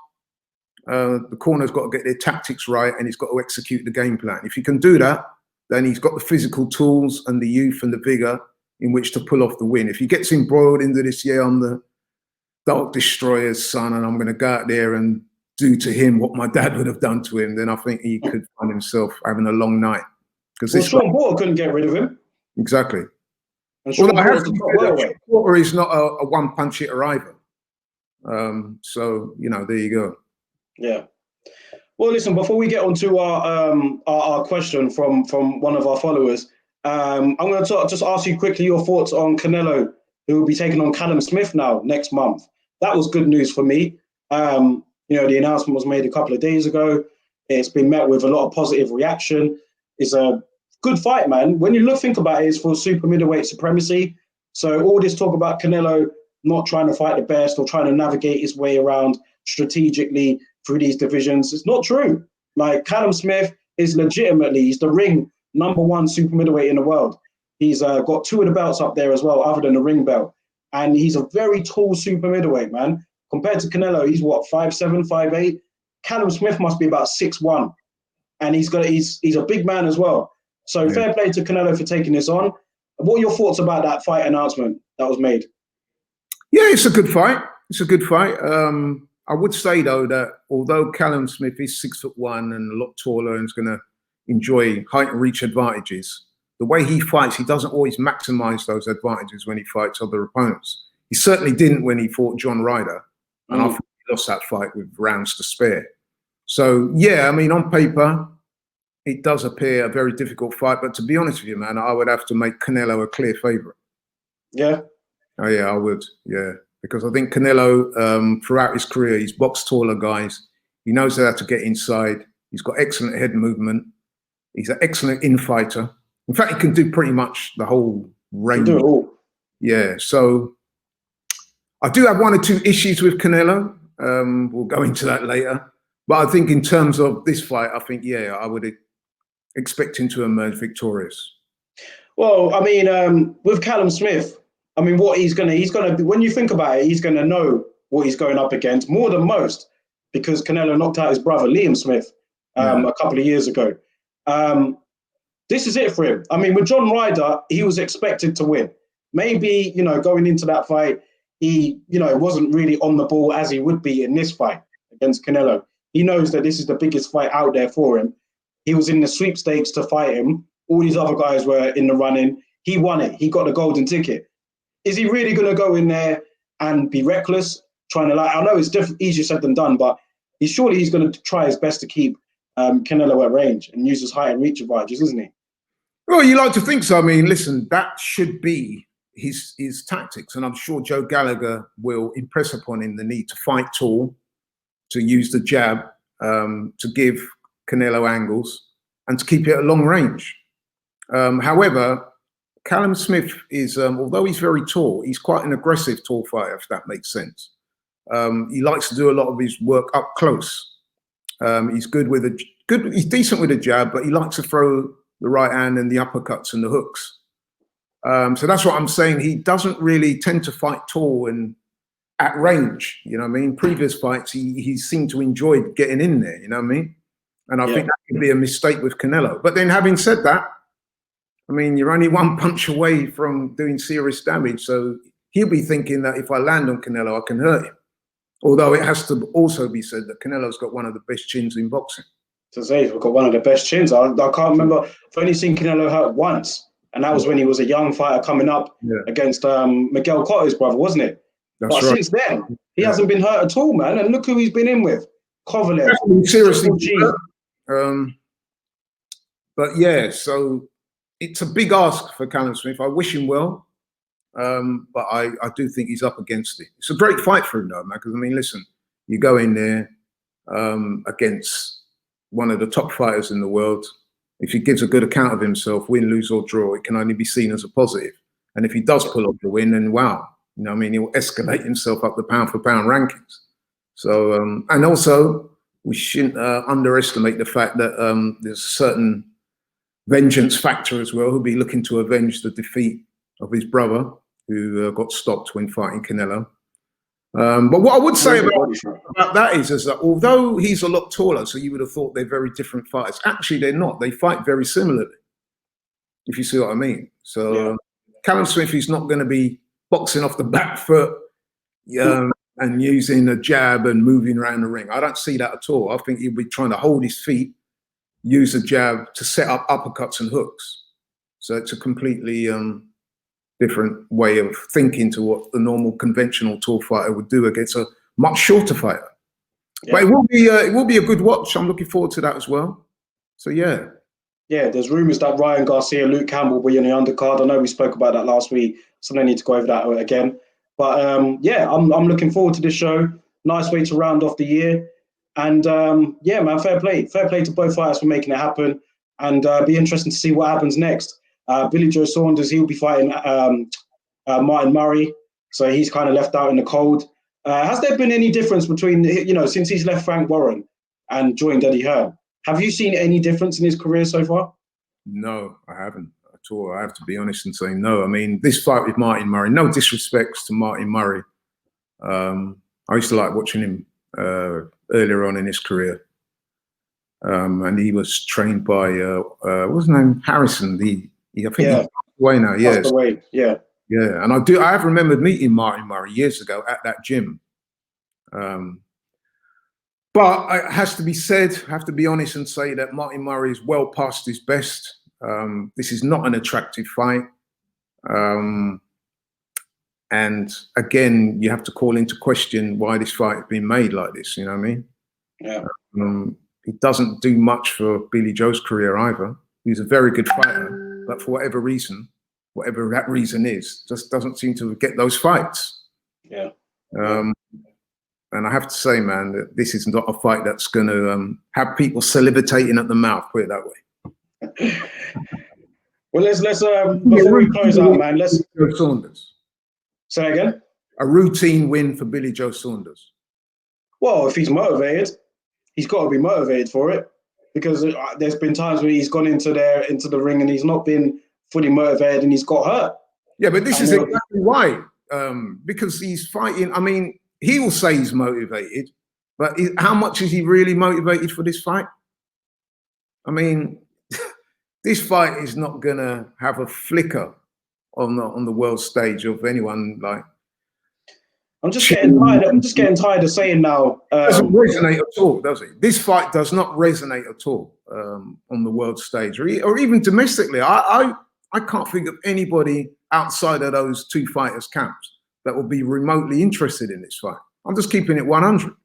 The corner's got to get their tactics right, and he's got to execute the game plan. If he can do that, then he's got the physical tools and the youth and the vigor in which to pull off the win. If he gets embroiled into this, I'm the Dark Destroyer's son, and I'm going to go out there and do to him what my dad would have done to him, then I think he could find himself having a long night. Because Sean Porter couldn't get rid of him. Exactly. And Sean Porter is not a one-punch hitter either. So, there you go. Yeah. Well, listen, before we get on to our question from one of our followers, I'm going to just ask you quickly your thoughts on Canelo, who will be taking on Callum Smith now next month. That was good news for me. The announcement was made a couple of days ago. It's been met with a lot of positive reaction. It's a good fight, man. When you think about it, it's for super middleweight supremacy. So all this talk about Canelo not trying to fight the best or trying to navigate his way around strategically through these divisions, it's not true. Like, Callum Smith is legitimately, he's the ring #1 super middleweight in the world. He's got 2 of the belts up there as well, other than the ring belt. And he's a very tall super middleweight, man. Compared to Canelo, he's what, 5'7", 5'8"? Callum Smith must be about 6'1". And he's a big man as well. So fair play to Canelo for taking this on. What are your thoughts about that fight announcement that was made? Yeah, it's a good fight. It's a good fight. I would say, though, that although Callum Smith is 6'1" and a lot taller and is going to enjoy height and reach advantages, the way he fights, he doesn't always maximize those advantages when he fights other opponents. He certainly didn't when he fought John Ryder. And I think he lost that fight with rounds to spare. So, yeah, I mean, on paper, it does appear a very difficult fight. But to be honest with you, man, I would have to make Canelo a clear favorite. Yeah? Oh, yeah, I would. Yeah. Because I think Canelo, throughout his career, he's boxed taller guys. He knows how to get inside. He's got excellent head movement. He's an excellent infighter. In fact, he can do pretty much the whole range. He can do it all. Yeah. So I do have 1 or 2 issues with Canelo. We'll go into that later. But I think in terms of this fight, I think, I would expect him to emerge victorious. Well, I mean, with Callum Smith, I mean, what he's gonna when you think about it, he's gonna know what he's going up against more than most, because Canelo knocked out his brother Liam Smith a couple of years ago. This is it for him. I mean, with John Ryder, he was expected to win. Maybe, going into that fight, he, wasn't really on the ball as he would be in this fight against Canelo. He knows that this is the biggest fight out there for him. He was in the sweepstakes to fight him. All these other guys were in the running. He won it. He got the golden ticket. Is he really going to go in there and be reckless, trying to I know it's easier said than done, but he's going to try his best to keep Canelo at range and use his height and reach advantages, isn't he? Well, you like to think so. I mean, listen, that should be his tactics, and I'm sure Joe Gallagher will impress upon him the need to fight tall, to use the jab, to give Canelo angles, and to keep it at long range. However, Callum Smith is, although he's very tall, he's quite an aggressive tall fighter, if that makes sense. He likes to do a lot of his work up close. He's he's decent with a jab, but he likes to throw the right hand and the uppercuts and the hooks. So that's what I'm saying. He doesn't really tend to fight tall and at range. You know what I mean? Previous fights, he seemed to enjoy getting in there. You know what I mean? And I think that could be a mistake with Canelo. But then having said that, I mean, you're only one punch away from doing serious damage. So he'll be thinking that if I land on Canelo, I can hurt him. Although it has to also be said that Canelo's got one of the best chins in boxing. To say he's got one of the best chins. I can't remember. I've only seen Canelo hurt once, and that was when he was a young fighter coming up against Miguel Cotto's brother, wasn't it? But since then, he hasn't been hurt at all, man. And look who he's been in with. Kovalev. Seriously. But yeah, so it's a big ask for Callum Smith. I wish him well. But I do think he's up against it. It's a great fight for him, though, man. Because I mean, listen, you go in there against one of the top fighters in the world. If he gives a good account of himself, win, lose, or draw, it can only be seen as a positive. And if he does pull off the win, then wow, you know, what I mean, he'll escalate himself up the pound for pound rankings. So, and also, we shouldn't underestimate the fact that there's a certain vengeance factor as well. He'll be looking to avenge the defeat of his brother, who got stopped when fighting Canelo. But what I would say about that is that although he's a lot taller, so you would have thought they're very different fighters. Actually, they're not. They fight very similarly, if you see what I mean. So Callum Smith is not going to be boxing off the back foot and using a jab and moving around the ring. I don't see that at all. I think he'll be trying to hold his feet, use a jab to set up uppercuts and hooks. So it's a completely different way of thinking to what the normal conventional tall fighter would do against a much shorter fighter. Yeah. But it will be a good watch. I'm looking forward to that as well. So yeah. Yeah, there's rumours that Ryan Garcia, Luke Campbell will be in the undercard. I know we spoke about that last week, so no need to go over that again. But yeah, I'm looking forward to this show. Nice way to round off the year. And yeah, man, fair play. Fair play to both fighters for making it happen. And be interesting to see what happens next. Billy Joe Saunders, he'll be fighting Martin Murray. So he's kind of left out in the cold. Has there been any difference between, since he's left Frank Warren and joined Eddie Hearn? Have you seen any difference in his career so far? No, I haven't at all. I have to be honest and say no. I mean, this fight with Martin Murray, no disrespects to Martin Murray. I used to like watching him earlier on in his career. And he was trained by, what was his name? Harrison. I think he's passed away now. Yeah. Passed away. Yeah. Yeah. And I have remembered meeting Martin Murray years ago at that gym. But it has to be said, I have to be honest and say that Martin Murray is well past his best. This is not an attractive fight. And again, you have to call into question why this fight has been made like this. You know what I mean? Yeah. It doesn't do much for Billy Joe's career either. He's a very good fighter, but for whatever reason, whatever that reason is, just doesn't seem to get those fights. Yeah. And I have to say, man, that this is not a fight that's going to have people salivating at the mouth. Put it that way. Well, let's before we close out, man. Let's Joe Saunders. Say again. A routine win for Billy Joe Saunders. Well, if he's motivated, he's got to be motivated for it, because there's been times where he's gone into the ring and he's not been fully motivated and he's got hurt. Yeah, but this is exactly why. Because he's fighting. I mean, he will say he's motivated, but how much is he really motivated for this fight? I mean, this fight is not gonna have a flicker on the world stage of anyone. Like, I'm just getting tired. I'm just getting tired of saying now. It doesn't resonate at all, does it? This fight does not resonate at all on the world stage, or even domestically. I can't think of anybody outside of those two fighters' camps that will be remotely interested in this fight. I'm just keeping it 100. I'm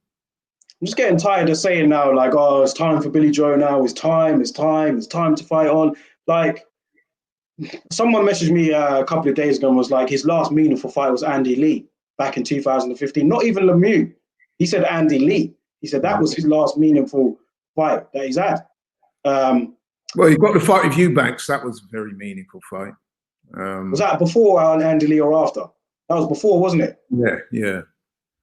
just getting tired of saying now, like, oh, it's time for Billy Joe now. It's time to fight on. Like, someone messaged me a couple of days ago and was like, his last meaningful fight was Andy Lee back in 2015. Not even Lemieux. He said Andy Lee. He said that was his last meaningful fight that he's had. Well, he got the fight with Eubanks. That was a very meaningful fight. Was that before Andy Lee or after? That was before, wasn't it?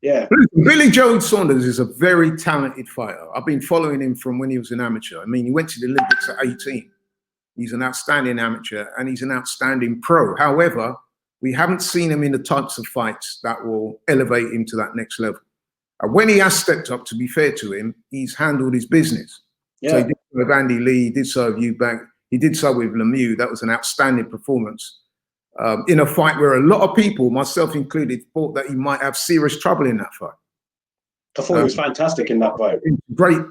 Yeah. Billy Joe Saunders is a very talented fighter. I've been following him from when he was an amateur. I mean, he went to the Olympics at 18. He's an outstanding amateur and he's an outstanding pro. However, we haven't seen him in the types of fights that will elevate him to that next level. When he has stepped up, to be fair to him, he's handled his business. Yeah. So he did so with Andy Lee, he did so with Eubank, he did so with Lemieux. That was an outstanding performance in a fight where a lot of people, myself included, thought that he might have serious trouble in that fight. I thought he was fantastic in that fight. Great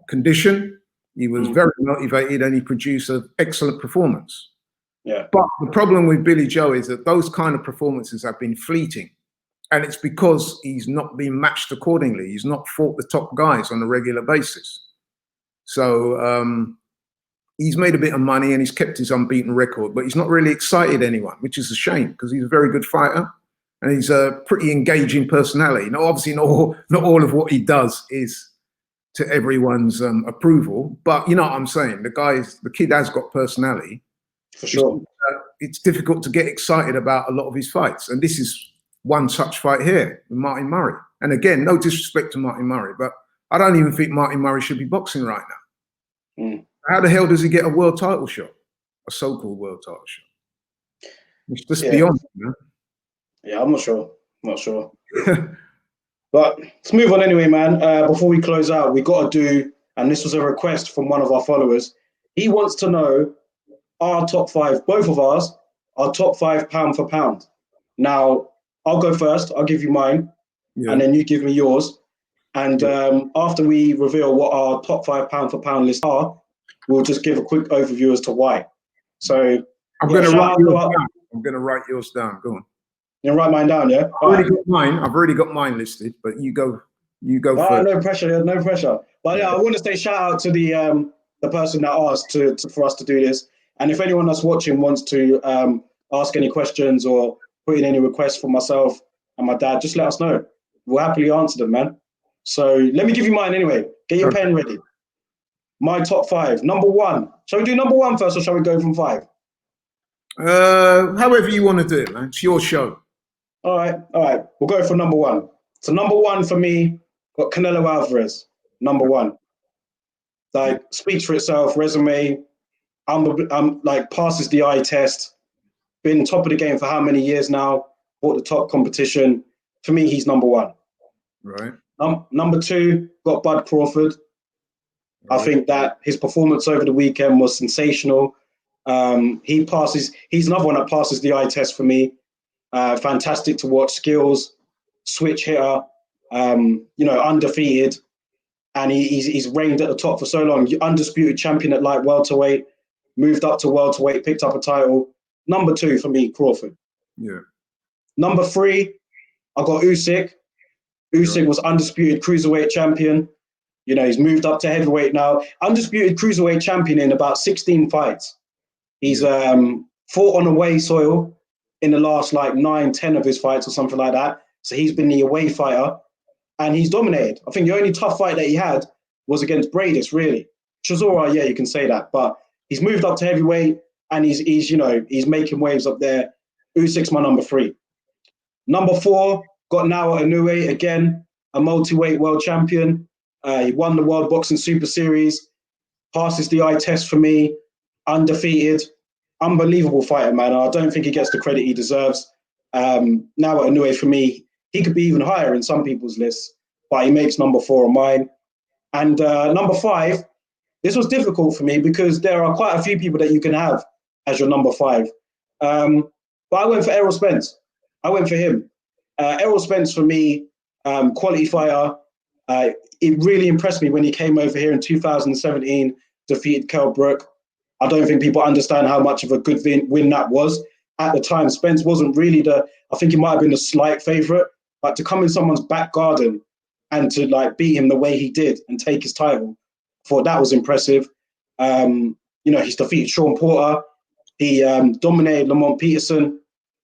condition. He was very motivated and he produced an excellent performance. Yeah. But the problem with Billy Joe is that those kind of performances have been fleeting. And it's because he's not been matched accordingly. He's not fought the top guys on a regular basis. So he's made a bit of money and he's kept his unbeaten record, but he's not really excited anyone, which is a shame because he's a very good fighter and he's a pretty engaging personality. Now, obviously, not all of what he does is to everyone's approval, but you know what I'm saying? The kid has got personality. For sure. It's difficult to get excited about a lot of his fights. And this is one such fight here with Martin Murray. And again, no disrespect to Martin Murray, but I don't even think Martin Murray should be boxing right now. How the hell does he get a world title shot? A so-called world title shot? It's just beyond, man. Yeah, I'm not sure. But let's move on anyway, man. Before we close out, we got to do, and this was a request from one of our followers. He wants to know our top five, both of ours, our top five pound for pound. Now, I'll go first. I'll give you mine, and then you give me yours. And after we reveal what our top five pound for pound lists are, we'll just give a quick overview as to why. So I'm going to write yours down. Go on. You can write mine down, yeah? I've already got mine listed, but you go first. No pressure. But yeah, I want to say shout out to the person that asked for us to do this. And if anyone that's watching wants to ask any questions or put in any requests for myself and my dad, just let us know. We'll happily answer them, man. So let me give you mine anyway. Get your pen ready. My top five. Number one. Shall we do number one first or shall we go from five? However you want to do it, man. It's your show. All right. We'll go for number one. So number one for me, got Canelo Alvarez. Number one. Like, speaks for itself, resume. Like, passes the eye test. Been top of the game for how many years now? Fought the top competition. For me, he's number one. Right. Number two, got Bud Crawford. Right. I think that his performance over the weekend was sensational. He's another one that passes the eye test for me. Fantastic to watch, skills, switch hitter, undefeated. And he's reigned at the top for so long. Undisputed champion at light welterweight, moved up to welterweight, picked up a title. Number two for me, Crawford. Yeah. Number three, I got Usyk. Usyk was undisputed cruiserweight champion. You know, he's moved up to heavyweight now. Undisputed cruiserweight champion in about 16 fights. He's fought on away soil in the last 9-10 of his fights or something like that. So he's been the away fighter and he's dominated. I think the only tough fight that he had was against Bradis, really. Chisora, yeah, you can say that. But he's moved up to heavyweight and he's making waves up there. Usyk's my number three. Number four, got Naoya Inoue, again, a multi-weight world champion. He won the World Boxing Super Series, passes the eye test for me, undefeated, unbelievable fighter, man. I don't think he gets the credit he deserves. Naoya Inoue, for me, he could be even higher in some people's lists, but he makes number four on mine. And number five, this was difficult for me because there are quite a few people that you can have as your number five. But I went for Errol Spence. I went for him. Errol Spence for me, quality fighter. It really impressed me when he came over here in 2017, defeated Kell Brook. I don't think people understand how much of a good win that was. At the time, Spence wasn't really I think he might have been a slight favourite, but to come in someone's back garden and to like beat him the way he did and take his title, I thought that was impressive. He's defeated Sean Porter. He dominated Lamont Peterson,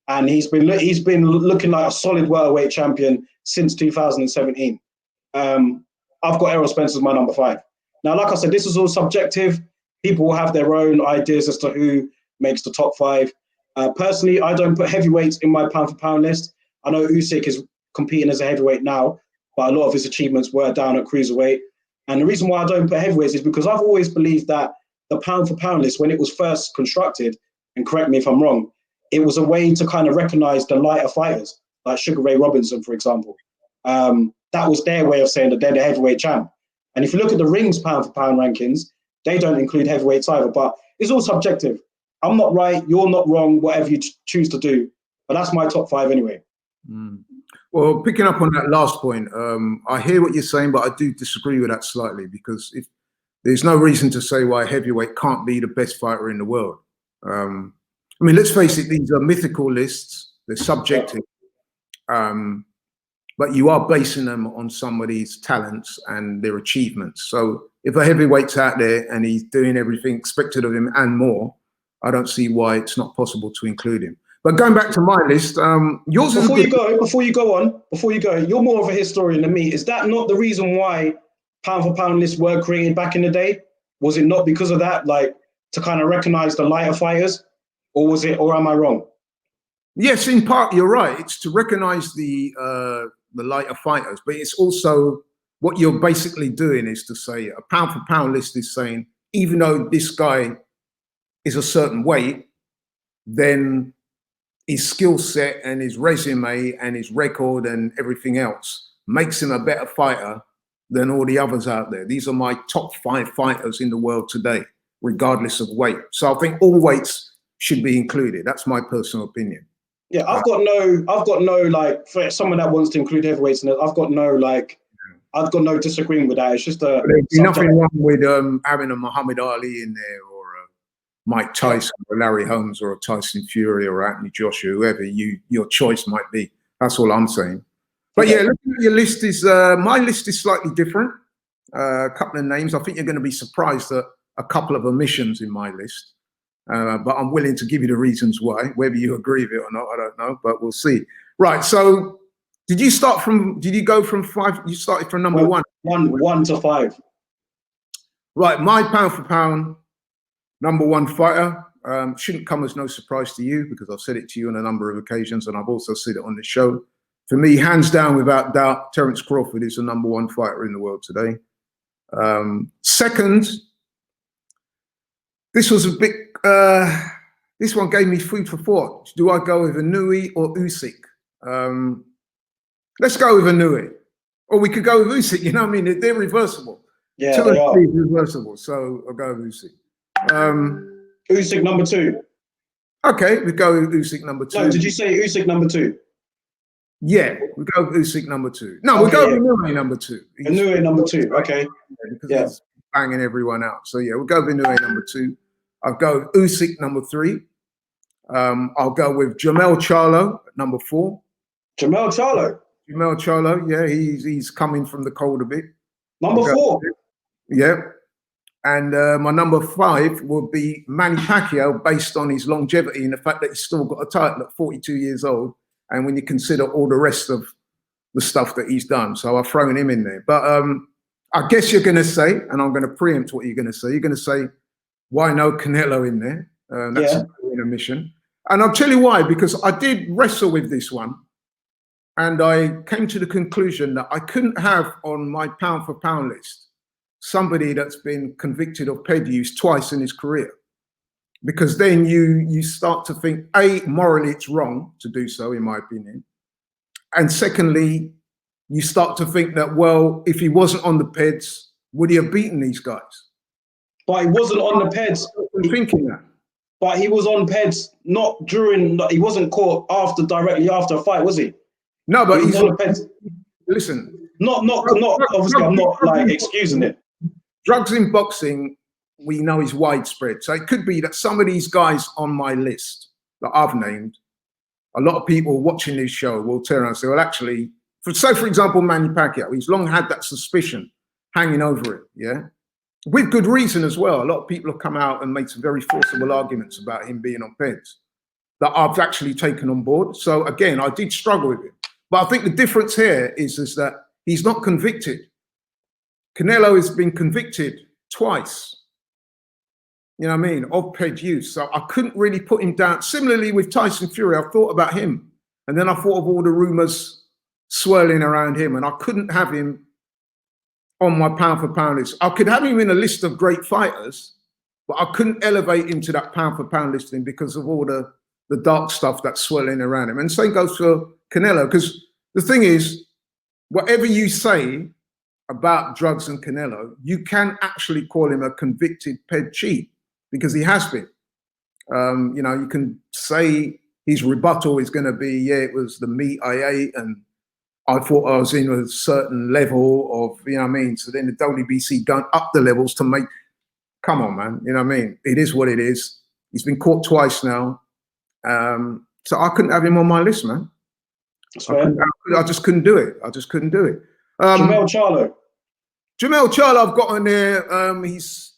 and he's been looking like a solid welterweight champion since 2017. I've got Errol Spence as my number 5. Now, like I said, this is all subjective. People will have their own ideas as to who makes the top 5. Personally, I don't put heavyweights in my pound-for-pound list. I know Usyk is competing as a heavyweight now, but a lot of his achievements were down at cruiserweight. And the reason why I don't put heavyweights is because I've always believed that the pound-for-pound list, when it was first constructed, and correct me if I'm wrong, it was a way to kind of recognize the lighter fighters, like Sugar Ray Robinson, for example. That was their way of saying that they're the heavyweight champ. And if you look at the Ring's pound-for-pound rankings, they don't include heavyweights either, but it's all subjective. I'm not right, you're not wrong, whatever you choose to do. But that's my top 5 anyway. Well, picking up on that last point, I hear what you're saying, but I do disagree with that slightly, because if there's no reason to say why heavyweight can't be the best fighter in the world. I mean, let's face it, these are mythical lists, they're subjective. But you are basing them on somebody's talents and their achievements. So if a heavyweight's out there and he's doing everything expected of him and more, I don't see why it's not possible to include him. But going back to my list, yours is before you go, you're more of a historian than me. Is that not the reason why pound for pound lists were created back in the day? Was it not because of that, like to kind of recognize the lighter fighters, or am I wrong? Yes, in part you're right. It's to recognize the lighter fighters, but it's also what you're basically doing is to say a pound for pound list is saying, even though this guy is a certain weight, then his skill set and his resume and his record and everything else makes him a better fighter than all the others out there. These are my top 5 fighters in the world today, regardless of weight. So I think all weights should be included. That's my personal opinion. Yeah, I've got no like, for someone that wants to include heavyweights, I've got no disagreeing with that. It's just there's nothing wrong with having a Muhammad Ali in there, or a Mike Tyson, or Larry Holmes, or a Tyson Fury, or Anthony Joshua, whoever your choice might be. That's all I'm saying. But yeah, looking at your list my list is slightly different. A couple of names. I think you're going to be surprised at a couple of omissions in my list. But I'm willing to give you the reasons why. Whether you agree with it or not, I don't know, but we'll see. Right. So, did you go from 5? You started from number 1. 1 to 5. Right. My pound for pound number 1 fighter shouldn't come as no surprise to you, because I've said it to you on a number of occasions, and I've also said it on the show. For me, hands down, without doubt, Terence Crawford is the number 1 fighter in the world today. Second, this was a bit. This one gave me food for thought. Do I go with Inoue or Usyk? Let's go with Inoue, or we could go with Usyk. You know what I mean? They're reversible. Yeah, 2 they and are 3 reversible. So I'll go with Usyk. Usyk number 2. Okay, we go with Usyk number 2. No, did you say Usyk number 2? Yeah, we go with Usyk number 2. No, we go with Inoue number 2. Inoue number 2. Okay. Because he's banging everyone out. So yeah, we'll go with Inoue number 2. I'll go with Usyk number 3. I'll go with Jermell Charlo at number 4. Jermell Charlo, yeah, he's coming from the cold a bit. Number 4. Yeah. And my number 5 will be Manny Pacquiao, based on his longevity and the fact that he's still got a title at 42 years old. And when you consider all the rest of the stuff that he's done. So I've thrown him in there. But I guess you're going to say, and I'm going to preempt what you're going to say, why no Canelo in there? That's a omission. And I'll tell you why, because I did wrestle with this one, and I came to the conclusion that I couldn't have on my pound for pound list somebody that's been convicted of ped use twice in his career, because then you start to think, A, morally it's wrong to do so, in my opinion, and secondly, you start to think that, well, if he wasn't on the peds, would he have beaten these guys? But he wasn't on the peds. I'm thinking that. But he was on peds not during. He wasn't caught directly after a fight, was he? No, but he's listen. Not. Obviously, I'm not like excusing it. Drugs in boxing, we know, is widespread. So it could be that some of these guys on my list that I've named, a lot of people watching this show will turn around and say, well, actually, for example, Manny Pacquiao, he's long had that suspicion hanging over it, yeah? With good reason as well. A lot of people have come out and made some very forcible arguments about him being on PEDs that I've actually taken on board. So again, I did struggle with it. But I think the difference here is that he's not convicted. Canelo has been convicted twice, you know what I mean, of PED use. So I couldn't really put him down. Similarly with Tyson Fury, I thought about him. And then I thought of all the rumors swirling around him, and I couldn't have him on my pound for pound list. I could have him in a list of great fighters, but I couldn't elevate him to that pound for pound listing because of all the dark stuff that's swirling around him. And same goes for Canelo, because the thing is, whatever you say about drugs and Canelo, you can actually call him a convicted PED cheat, because he has been. You know, you can say his rebuttal is going to be, yeah, it was the meat I ate and I thought I was in a certain level of, you know what I mean? So then the WBC done up the levels to make, come on, man, you know what I mean? It is what it is. He's been caught twice now. So I couldn't have him on my list, man. I just couldn't do it. Jermell Charlo I've got on there. He's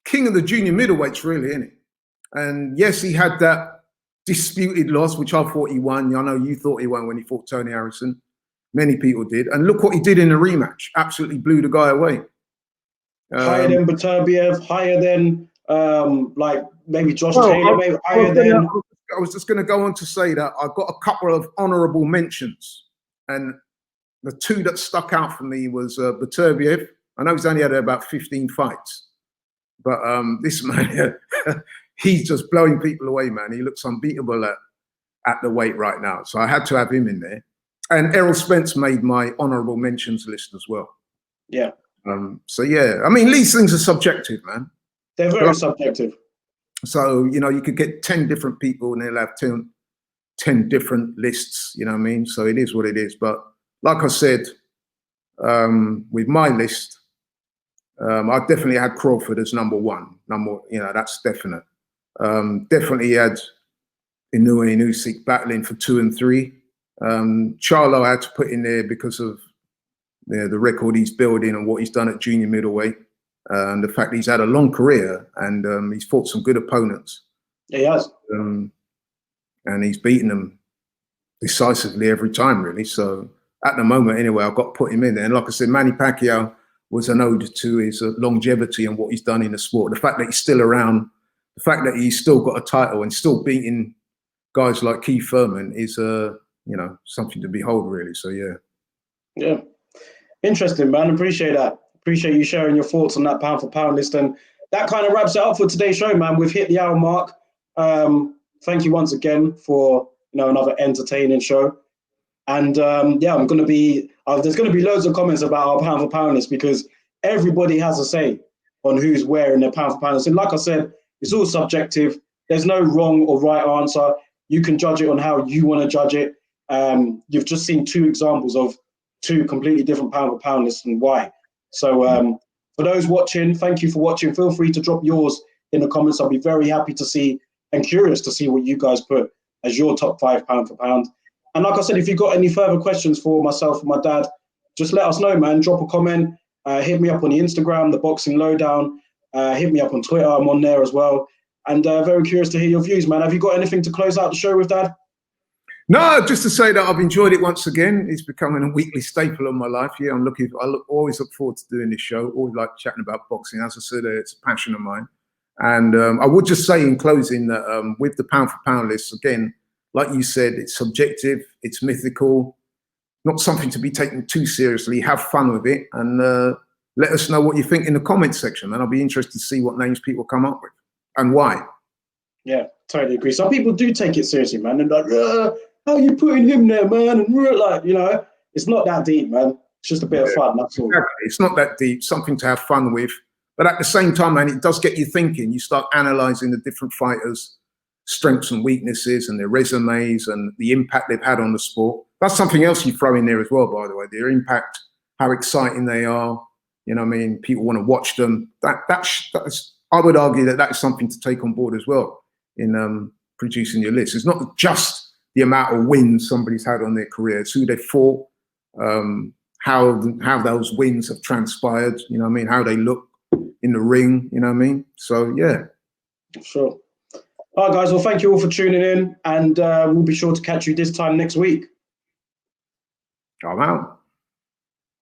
king of the junior middleweights, really, isn't he? And yes, he had that disputed loss, which I thought he won. I know you thought he won when he fought Tony Harrison. Many people did. And look what he did in the rematch. Absolutely blew the guy away. Higher than Beterbiev, higher than like maybe Josh Taylor, maybe higher than... I was just going to go on to say that I've got a couple of honourable mentions. And the two that stuck out for me was Beterbiev. I know he's only had about 15 fights. But this man, he's just blowing people away, man. He looks unbeatable at the weight right now. So I had to have him in there. And Errol Spence made my honourable mentions list as well. Yeah. So, yeah, I mean, these things are subjective, man. They're very subjective. So, you know, you could get 10 different people and they'll have 10 different lists, you know what I mean? So it is what it is. But like I said, with my list, I definitely had Crawford as number one. You know, that's definite. Definitely had Inoue and Usyk battling for 2 and 3. Charlo I had to put in there because of the record he's building and what he's done at junior middleweight. And the fact that he's had a long career and he's fought some good opponents. Yeah, he has. And he's beaten them decisively every time, really. So at the moment, anyway, I've got to put him in there. And like I said, Manny Pacquiao was an ode to his longevity and what he's done in the sport. The fact that he's still around, the fact that he's still got a title and still beating guys like Keith Thurman is, you know, something to behold, really. So, yeah. Yeah. Interesting, man. Appreciate that. Appreciate you sharing your thoughts on that pound for pound list. And that kind of wraps it up for today's show, man. We've hit the hour mark. Thank you once again for, you know, another entertaining show. And yeah, there's going to be loads of comments about our pound for pound list because everybody has a say on who's where in their pound for pound list. And like I said, it's all subjective. There's no wrong or right answer. You can judge it on how you want to judge it. You've just seen 2 examples of 2 completely different pound for pound lists and why. So for those watching, thank you for watching. Feel free to drop yours in the comments. I'll be very happy to see and curious to see what you guys put as your top 5 pound for pound. And like I said, if you've got any further questions for myself and my dad, just let us know, man. Drop a comment. Hit me up on the Instagram, the Boxing Lowdown. Hit me up on Twitter. I'm on there as well. And very curious to hear your views, man. Have you got anything to close out the show with, Dad? No, just to say that I've enjoyed it once again. It's becoming a weekly staple of my life. Yeah, always look forward to doing this show. Always like chatting about boxing. As I said, it's a passion of mine. And I would just say in closing that with the pound for pound list, again, like you said, it's subjective, it's mythical, not something to be taken too seriously. Have fun with it and let us know what you think in the comments section. And I'll be interested to see what names people come up with and why. Yeah, totally agree. Some people do take it seriously, man. And like, how are you putting him there, man? And like, you know, it's not that deep, man. It's just a bit of fun, that's all. Exactly. It's not that deep, something to have fun with. But at the same time, man, it does get you thinking. You start analysing the different fighters strengths and weaknesses and their resumes and the impact they've had on the sport. That's something else you throw in there as well, by the way, their impact, how exciting they are. You know what I mean? People want to watch them. That's I would argue that is something to take on board as well in producing your list. It's not just the amount of wins somebody's had on their career. It's who they fought, how those wins have transpired, you know what I mean? How they look in the ring, you know what I mean? So, yeah. Sure. All right, guys. Well, thank you all for tuning in, and we'll be sure to catch you this time next week. I'm out.